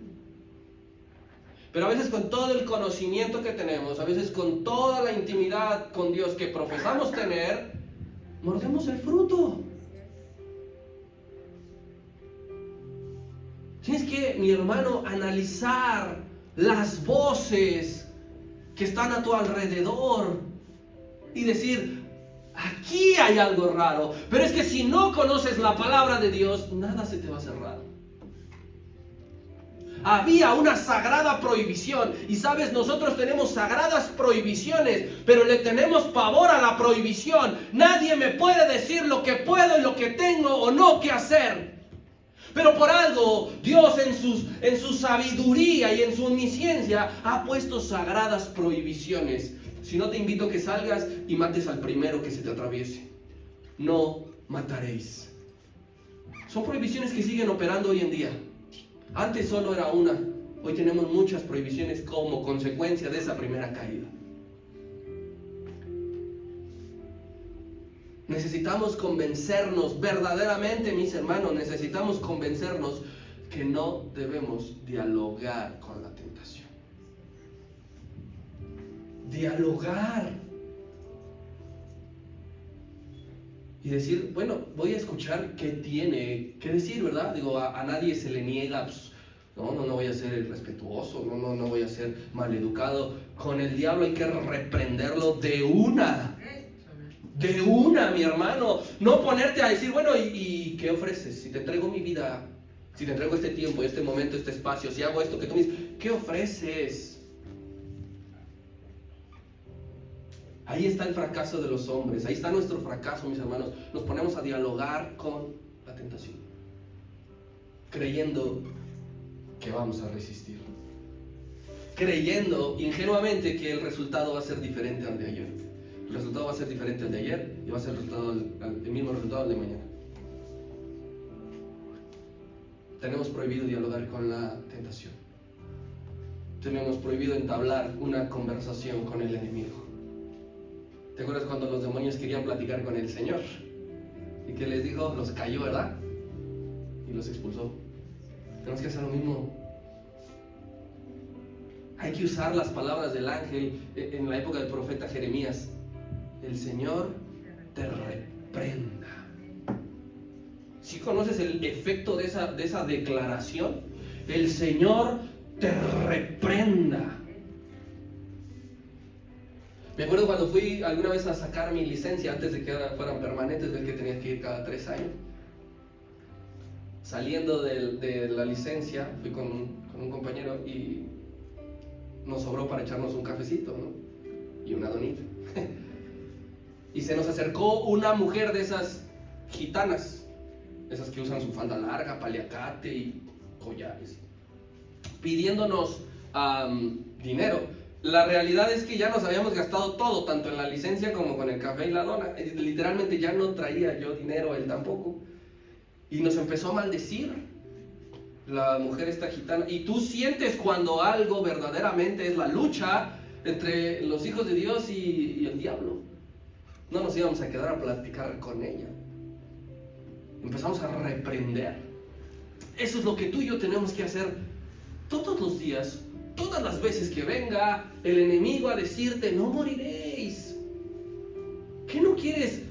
Pero a veces con todo el conocimiento que tenemos, a veces con toda la intimidad con Dios que profesamos tener, mordemos el fruto. Tienes que, mi hermano, analizar las voces que están a tu alrededor y decir: aquí hay algo raro. Pero es que si no conoces la palabra de Dios, nada se te va a hacer raro. Había una sagrada prohibición. Y sabes, nosotros tenemos sagradas prohibiciones, pero le tenemos pavor a la prohibición. Nadie me puede decir lo que puedo y lo que tengo o no que hacer. Pero por algo, Dios en su sabiduría y en su omnisciencia ha puesto sagradas prohibiciones. Si no, te invito a que salgas y mates al primero que se te atraviese. No mataréis. Son prohibiciones que siguen operando hoy en día. Antes solo era una. Hoy tenemos muchas prohibiciones como consecuencia de esa primera caída. Necesitamos convencernos verdaderamente, mis hermanos, necesitamos convencernos que no debemos dialogar con la tentación. Dialogar. Y decir: bueno, voy a escuchar qué tiene que decir, ¿verdad? Digo, a nadie se le niega, pues, no voy a ser irrespetuoso, no voy a ser maleducado. Con el diablo hay que reprenderlo de una. De una, mi hermano. No ponerte a decir: bueno, ¿y qué ofreces? Si te entrego mi vida, si te entrego este tiempo, este momento, este espacio, si hago esto que tú me dices, ¿qué ofreces? Ahí está el fracaso de los hombres, ahí está nuestro fracaso, mis hermanos. Nos ponemos a dialogar con la tentación, creyendo que vamos a resistir, creyendo ingenuamente que el resultado va a ser diferente al de ayer. El resultado va a ser diferente al de ayer y va a ser el mismo resultado al de mañana. Tenemos prohibido dialogar con la tentación. Tenemos prohibido entablar una conversación con el enemigo. ¿Te acuerdas cuando los demonios querían platicar con el Señor? ¿Y qué les dijo? Los cayó, ¿verdad? Y los expulsó. Tenemos que hacer lo mismo. Hay que usar las palabras del ángel en la época del profeta Jeremías. El Señor te reprenda. ¿Sí conoces el efecto de esa declaración? El Señor te reprenda. Me acuerdo cuando fui alguna vez a sacar mi licencia antes de que fueran permanentes, ves que tenía que ir cada 3 años. Saliendo de la licencia, fui con un compañero y nos sobró para echarnos un cafecito, ¿no? Y una donita. Y se nos acercó una mujer de esas gitanas, esas que usan su falda larga, paliacate y collares, pidiéndonos dinero. La realidad es que ya nos habíamos gastado todo, tanto en la licencia como con el café y la dona. Literalmente ya no traía yo dinero, él tampoco. Y nos empezó a maldecir la mujer esta gitana. Y tú sientes cuando algo verdaderamente es la lucha entre los hijos de Dios y el diablo. No nos íbamos a quedar a platicar con ella. Empezamos a reprender. Eso es lo que tú y yo tenemos que hacer todos los días, todas las veces que venga el enemigo a decirte, no moriréis. ¿Qué no quieres?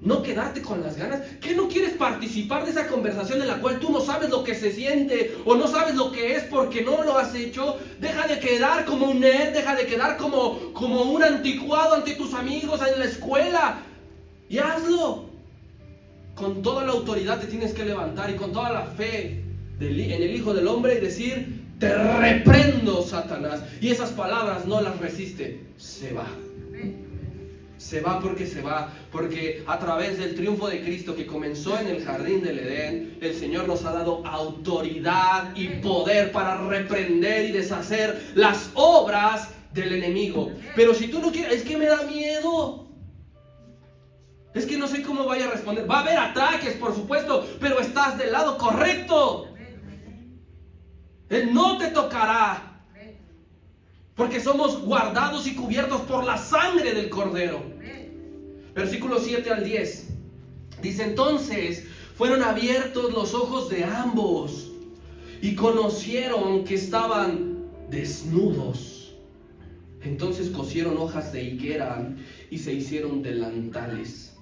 ¿No quedarte con las ganas? ¿Qué no quieres participar de esa conversación en la cual tú no sabes lo que se siente o no sabes lo que es porque no lo has hecho? Deja de quedar como un nerd, deja de quedar como un anticuado ante tus amigos en la escuela y hazlo. Con toda la autoridad te tienes que levantar y con toda la fe en el Hijo del Hombre y decir, te reprendo, Satanás. Y esas palabras no las resiste, se va. Se va porque se va, porque a través del triunfo de Cristo que comenzó en el jardín del Edén, el Señor nos ha dado autoridad y poder para reprender y deshacer las obras del enemigo. Pero si tú no quieres, es que me da miedo, es que no sé cómo vaya a responder. Va a haber ataques, por supuesto, pero estás del lado correcto. Él no te tocará. Porque somos guardados y cubiertos por la sangre del Cordero. Versículos 7 al 10. Dice, entonces fueron abiertos los ojos de ambos y conocieron que estaban desnudos. Entonces cosieron hojas de higuera y se hicieron delantales.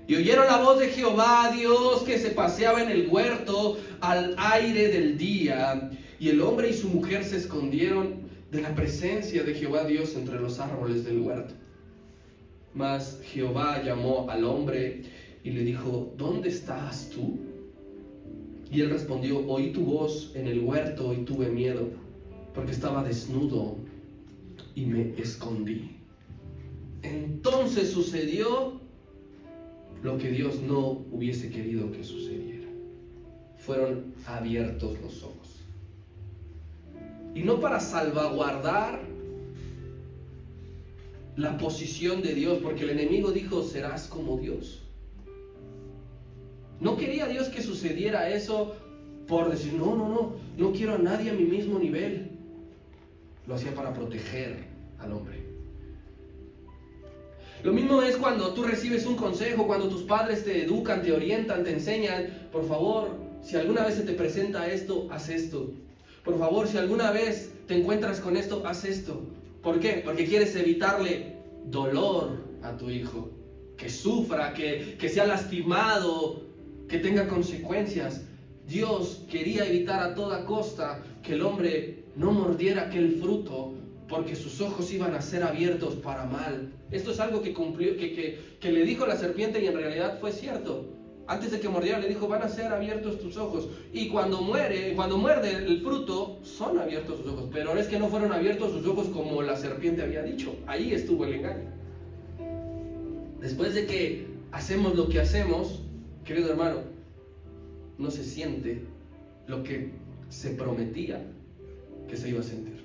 Y oyeron la voz de Jehová Dios que se paseaba en el huerto al aire del día. Y el hombre y su mujer se escondieron de la presencia de Jehová Dios entre los árboles del huerto. Mas Jehová llamó al hombre y le dijo, ¿dónde estás tú? Y él respondió, oí tu voz en el huerto y tuve miedo, porque estaba desnudo y me escondí. Entonces sucedió lo que Dios no hubiese querido que sucediera. Fueron abiertos los ojos. Y no para salvaguardar la posición de Dios, porque el enemigo dijo, serás como Dios. No quería Dios que sucediera eso por decir, no quiero a nadie a mi mismo nivel. Lo hacía para proteger al hombre. Lo mismo es cuando tú recibes un consejo, cuando tus padres te educan, te orientan, te enseñan, por favor, si alguna vez se te presenta esto, haz esto. Por favor, si alguna vez te encuentras con esto, haz esto. ¿Por qué? Porque quieres evitarle dolor a tu hijo, que sufra, que sea lastimado, que tenga consecuencias. Dios quería evitar a toda costa que el hombre no mordiera aquel fruto, porque sus ojos iban a ser abiertos para mal. Esto es algo que cumplió, que le dijo la serpiente y en realidad fue cierto. Antes de que mordiera le dijo, van a ser abiertos tus ojos. Y cuando muerde el fruto, son abiertos sus ojos. Pero es que no fueron abiertos sus ojos como la serpiente había dicho. Ahí estuvo el engaño. después de que hacemos lo que hacemos, querido hermano, no se siente lo que se prometía que se iba a sentir.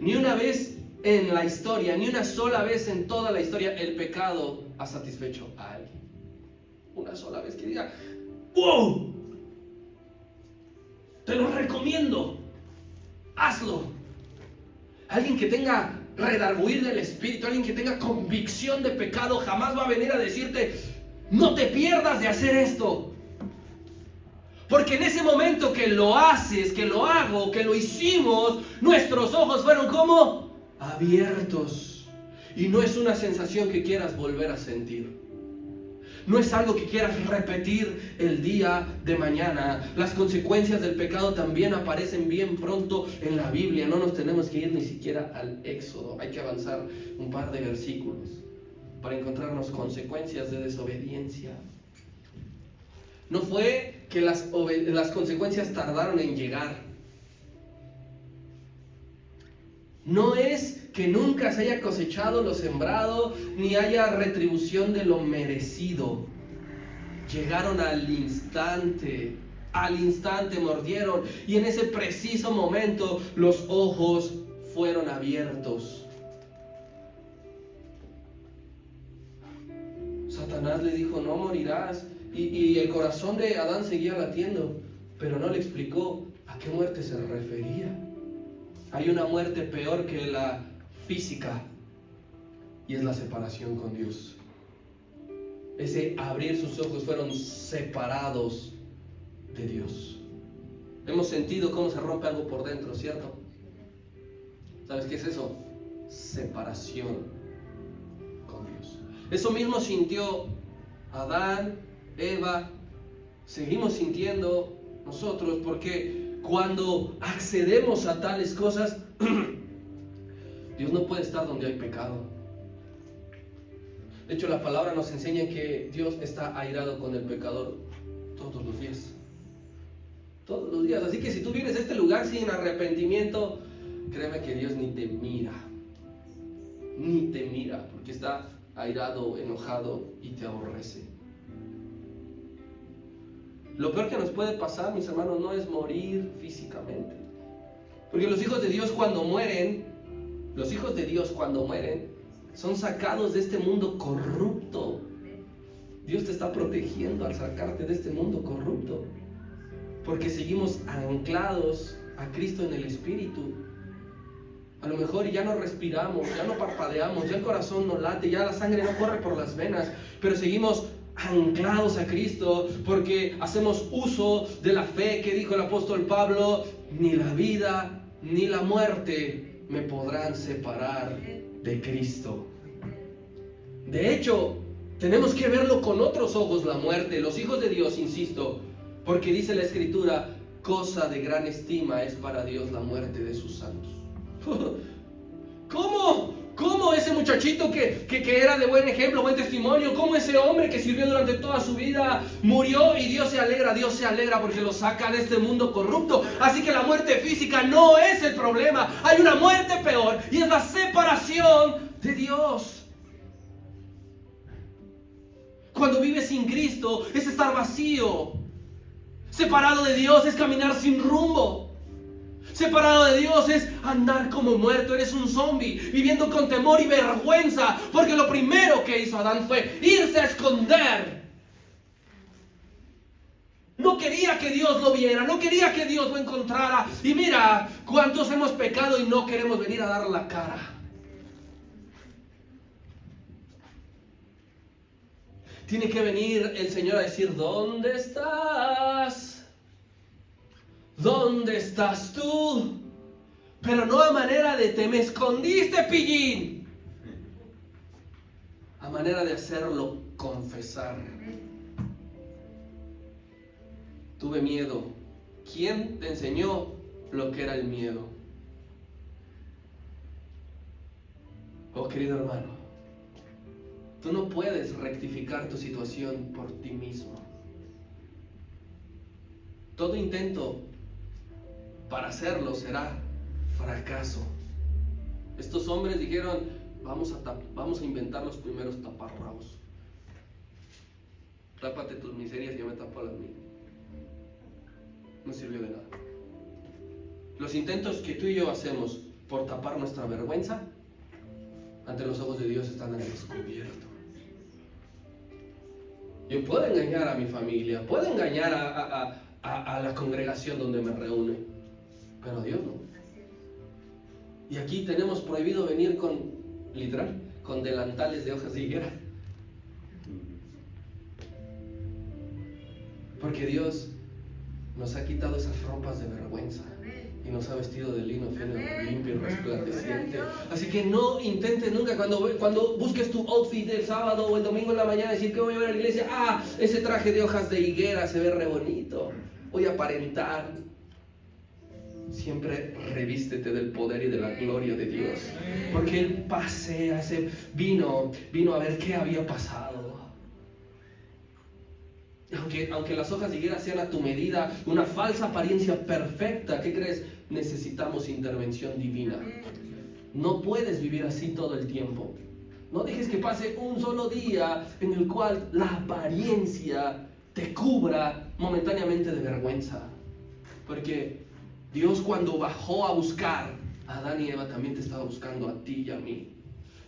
Ni una vez en la historia, ni una sola vez en toda la historia, el pecado ha satisfecho a alguien. Una sola vez que diga, ¡wow! Te lo recomiendo, hazlo. Alguien que tenga redarguir del espíritu, alguien que tenga convicción de pecado, jamás va a venir a decirte, no te pierdas de hacer esto. Porque en ese momento que lo haces, que lo hago, que lo hicimos, nuestros ojos fueron como abiertos. Y no es una sensación que quieras volver a sentir. No es algo que quieras repetir el día de mañana. Las consecuencias del pecado también aparecen bien pronto en la Biblia. No nos tenemos que ir ni siquiera al Éxodo. Hay que avanzar un par de versículos para encontrarnos consecuencias de desobediencia. No fue que las consecuencias tardaron en llegar. No es que nunca se haya cosechado lo sembrado, ni haya retribución de lo merecido. Llegaron al instante mordieron, y en ese preciso momento los ojos fueron abiertos. Satanás le dijo, no morirás. Y el corazón de Adán seguía latiendo, pero no le explicó a qué muerte se refería. Hay una muerte peor que la física, y es la separación con Dios. Ese abrir sus ojos, fueron separados de Dios. Hemos sentido cómo se rompe algo por dentro, ¿cierto? ¿Sabes qué es eso? Separación con Dios. Eso mismo sintió Adán, Eva. Seguimos sintiendo nosotros, porque cuando accedemos a tales cosas, Dios no puede estar donde hay pecado. De hecho, la palabra nos enseña que Dios está airado con el pecador todos los días. Todos los días. Así que si tú vienes a este lugar sin arrepentimiento, créeme que Dios ni te mira. Ni te mira, porque está airado, enojado y te aborrece. Lo peor que nos puede pasar, mis hermanos, no es morir físicamente. Porque los hijos de Dios cuando mueren, son sacados de este mundo corrupto. Dios te está protegiendo al sacarte de este mundo corrupto. Porque seguimos anclados a Cristo en el Espíritu. A lo mejor ya no respiramos, ya no parpadeamos, ya el corazón no late, ya la sangre no corre por las venas, pero seguimos anclados a Cristo porque hacemos uso de la fe que dijo el apóstol Pablo: ni la vida ni la muerte me podrán separar de Cristo. De hecho, tenemos que verlo con otros ojos la muerte, los hijos de Dios, insisto, porque dice la Escritura: cosa de gran estima es para Dios la muerte de sus santos. ¿Cómo ese muchachito que era de buen ejemplo, buen testimonio, cómo ese hombre que sirvió durante toda su vida murió y Dios se alegra porque lo saca de este mundo corrupto? Así que la muerte física no es el problema, hay una muerte peor y es la separación de Dios. Cuando vives sin Cristo es estar vacío. Separado de Dios es caminar sin rumbo. Separado de Dios es andar como muerto, eres un zombie, viviendo con temor y vergüenza, porque lo primero que hizo Adán fue irse a esconder. No quería que Dios lo viera, no quería que Dios lo encontrara. Y mira cuántos hemos pecado y no queremos venir a dar la cara. Tiene que venir el Señor a decir: ¿dónde estás? ¿Dónde estás tú? Pero no a manera de te me escondiste, pillín. A manera de hacerlo confesar. Tuve miedo. ¿Quién te enseñó lo que era el miedo? Oh, querido hermano, tú no puedes rectificar tu situación por ti mismo. Todo intento para hacerlo será fracaso. Estos hombres dijeron: vamos a inventar los primeros taparrabos. Tápate tus miserias y yo me tapo las mías. No sirvió de nada. Los intentos que tú y yo hacemos por tapar nuestra vergüenza ante los ojos de Dios están al descubierto. Yo puedo engañar a mi familia, puedo engañar a la congregación donde me reúne, pero a Dios no. Y aquí tenemos prohibido venir con delantales de hojas de higuera. Porque Dios nos ha quitado esas ropas de vergüenza y nos ha vestido de lino fino, limpio y resplandeciente. Así que no intentes nunca cuando busques tu outfit del sábado o el domingo en la mañana decir que voy a ver a la iglesia, ese traje de hojas de higuera se ve re bonito, voy a aparentar. Siempre revístete del poder y de la gloria de Dios, porque Él pasea, vino a ver qué había pasado. Aunque las hojas de higuera sean a tu medida, una falsa apariencia perfecta, ¿qué crees? Necesitamos intervención divina. No puedes vivir así todo el tiempo. No dejes que pase un solo día en el cual la apariencia te cubra momentáneamente de vergüenza. Porque Dios, cuando bajó a buscar a Adán y Eva, también te estaba buscando a ti y a mí.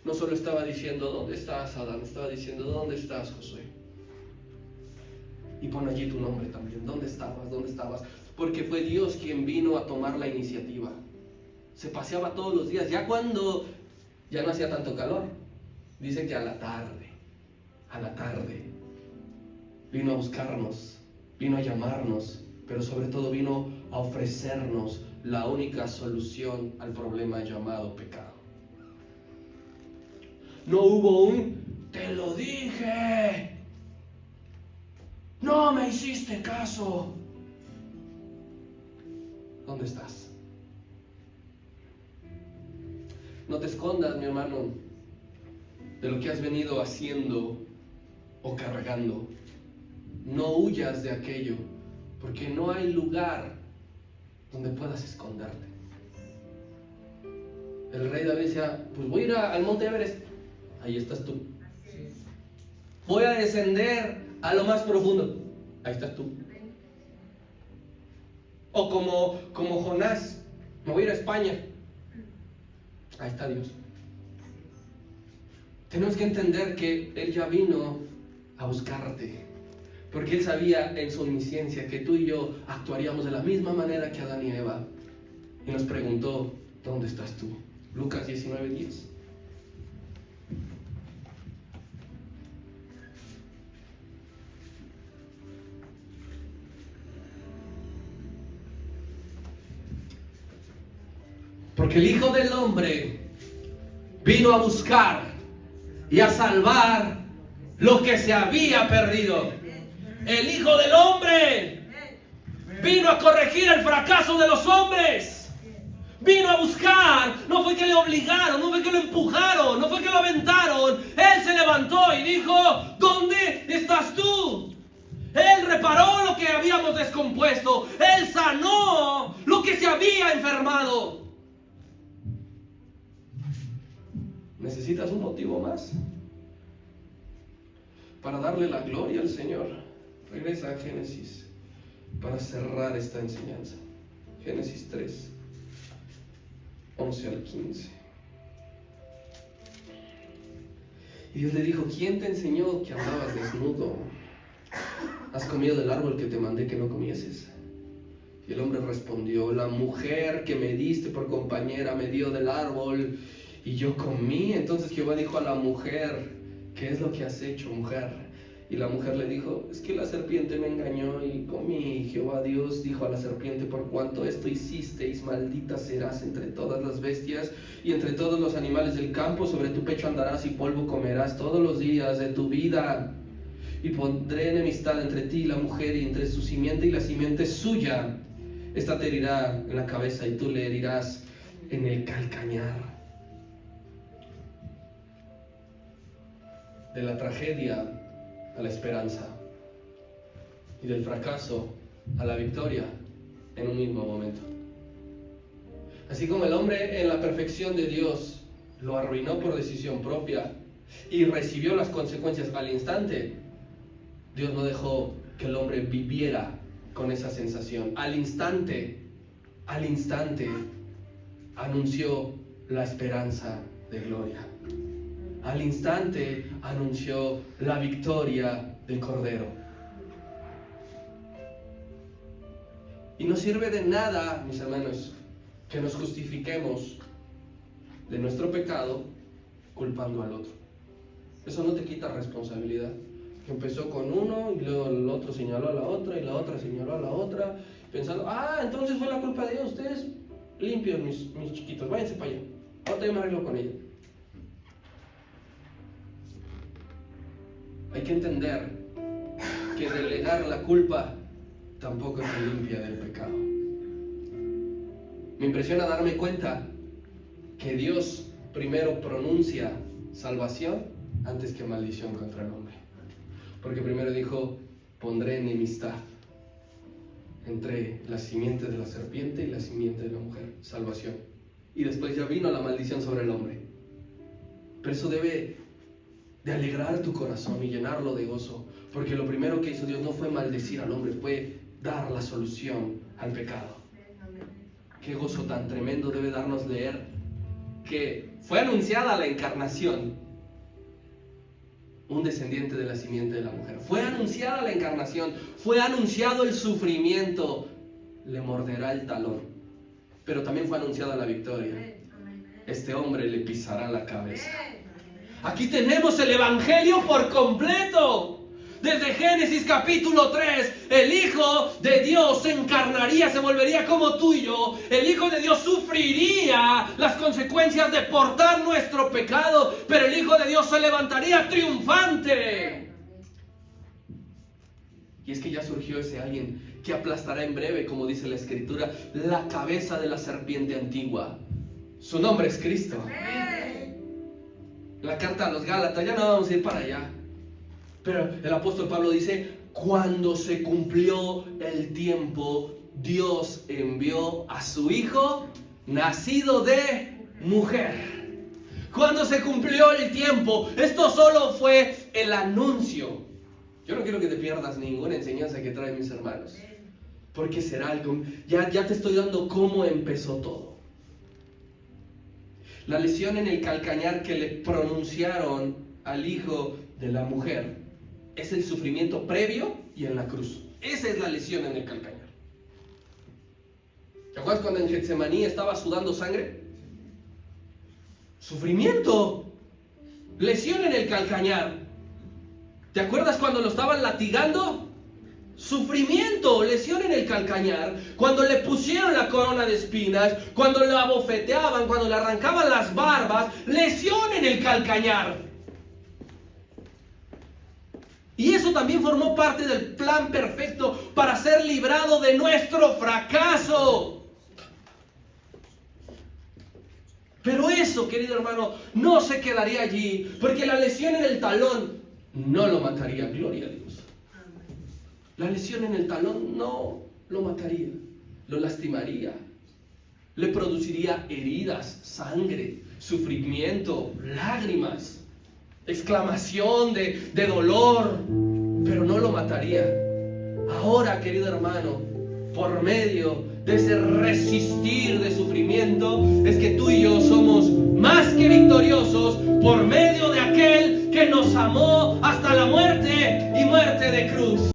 No solo estaba diciendo, ¿dónde estás, Adán? Estaba diciendo, ¿dónde estás, Josué? Y pon allí tu nombre también. ¿Dónde estabas? ¿Dónde estabas? Porque fue Dios quien vino a tomar la iniciativa. Se paseaba todos los días, ya cuando ya no hacía tanto calor. Dice que a la tarde, vino a buscarnos, vino a llamarnos, pero sobre todo vino a ofrecernos la única solución al problema llamado pecado. No hubo un te lo dije, no me hiciste caso. ¿Dónde estás? No te escondas, mi hermano, de lo que has venido haciendo o cargando. No huyas de aquello, porque no hay lugar donde puedas esconderte. El rey David decía, pues voy a ir al monte Everest. Ahí estás tú. Voy a descender a lo más profundo. Ahí estás tú. O como Jonás, me voy a ir a España. Ahí está Dios. Tenemos que entender que Él ya vino a buscarte, porque Él sabía en su omnisciencia que tú y yo actuaríamos de la misma manera que Adán y Eva, y nos preguntó, ¿dónde estás tú? Lucas 19:10. Porque el Hijo del Hombre vino a buscar y a salvar lo que se había perdido. El Hijo del Hombre vino a corregir el fracaso de los hombres. Vino a buscar. No fue que le obligaron, no fue que lo empujaron, no fue que lo aventaron. Él se levantó y dijo, ¿dónde estás tú? Él reparó lo que habíamos descompuesto. Él sanó lo que se había enfermado. ¿Necesitas un motivo más para darle la gloria al Señor? Regresa a Génesis para cerrar esta enseñanza. Génesis 3, 11 al 15. Y Dios le dijo, ¿quién te enseñó que andabas desnudo? ¿Has comido del árbol que te mandé que no comieses? Y el hombre respondió, la mujer que me diste por compañera me dio del árbol y yo comí. Entonces Jehová dijo a la mujer, ¿qué es lo que has hecho, mujer? Y la mujer le dijo, es que la serpiente me engañó y comí. Y Jehová Dios dijo a la serpiente, por cuanto esto hicisteis, maldita serás entre todas las bestias y entre todos los animales del campo. Sobre tu pecho andarás y polvo comerás todos los días de tu vida. Y pondré enemistad entre ti y la mujer, y entre su simiente y la simiente suya. Esta te herirá en la cabeza y tú le herirás en el calcañar. De la tragedia a la esperanza, y del fracaso a la victoria en un mismo momento. Así como el hombre en la perfección de Dios lo arruinó por decisión propia y recibió las consecuencias al instante, Dios no dejó que el hombre viviera con esa sensación. Al instante, anunció la esperanza de gloria. Al instante anunció la victoria del Cordero. Y no sirve de nada, mis hermanos, que nos justifiquemos de nuestro pecado culpando al otro. Eso no te quita responsabilidad. Que empezó con uno y luego el otro señaló a la otra y la otra señaló a la otra, pensando, entonces fue la culpa de ellos. Ustedes limpios, mis chiquitos, váyanse para allá. Ahorita yo me arreglo con ella. Hay que entender que delegar la culpa tampoco te limpia del pecado. Me impresiona darme cuenta que Dios primero pronuncia salvación antes que maldición contra el hombre. Porque primero dijo, pondré enemistad entre la simiente de la serpiente y la simiente de la mujer, salvación. Y después ya vino la maldición sobre el hombre. Pero eso debe de alegrar tu corazón y llenarlo de gozo, porque lo primero que hizo Dios no fue maldecir al hombre, fue dar la solución al pecado. Qué gozo tan tremendo debe darnos leer que fue anunciada la encarnación, un descendiente de la simiente de la mujer. Fue anunciada la encarnación, fue anunciado el sufrimiento, le morderá el talón, pero también fue anunciada la victoria. Este hombre le pisará la cabeza. Aquí tenemos el evangelio por completo. Desde Génesis capítulo 3, el Hijo de Dios se encarnaría, se volvería como tú y yo. El Hijo de Dios sufriría las consecuencias de portar nuestro pecado, pero el Hijo de Dios se levantaría triunfante. Y es que ya surgió ese alguien que aplastará en breve, como dice la Escritura, la cabeza de la serpiente antigua. Su nombre es Cristo. La carta a los Gálatas, ya no vamos a ir para allá. Pero el apóstol Pablo dice, cuando se cumplió el tiempo, Dios envió a su Hijo, nacido de mujer. Cuando se cumplió el tiempo, esto solo fue el anuncio. Yo no quiero que te pierdas ninguna enseñanza que traen mis hermanos, porque será algo, ya te estoy dando cómo empezó todo. La lesión en el calcañar que le pronunciaron al Hijo de la mujer es el sufrimiento previo y en la cruz. Esa es la lesión en el calcañar. ¿Te acuerdas cuando en Getsemaní estaba sudando sangre? Sufrimiento. Lesión en el calcañar. ¿Te acuerdas cuando lo estaban latigando? Sufrimiento, lesión en el calcañar. Cuando le pusieron la corona de espinas, cuando le abofeteaban, cuando le arrancaban las barbas, lesión en el calcañar. Y eso también formó parte del plan perfecto para ser librado de nuestro fracaso. Pero eso, querido hermano, no se quedaría allí, porque la lesión en el talón no lo mataría, gloria a Dios. La lesión en el talón no lo mataría, lo lastimaría, le produciría heridas, sangre, sufrimiento, lágrimas, exclamación de dolor, pero no lo mataría. Ahora, querido hermano, por medio de ese resistir de sufrimiento, es que tú y yo somos más que victoriosos por medio de aquel que nos amó hasta la muerte y muerte de cruz.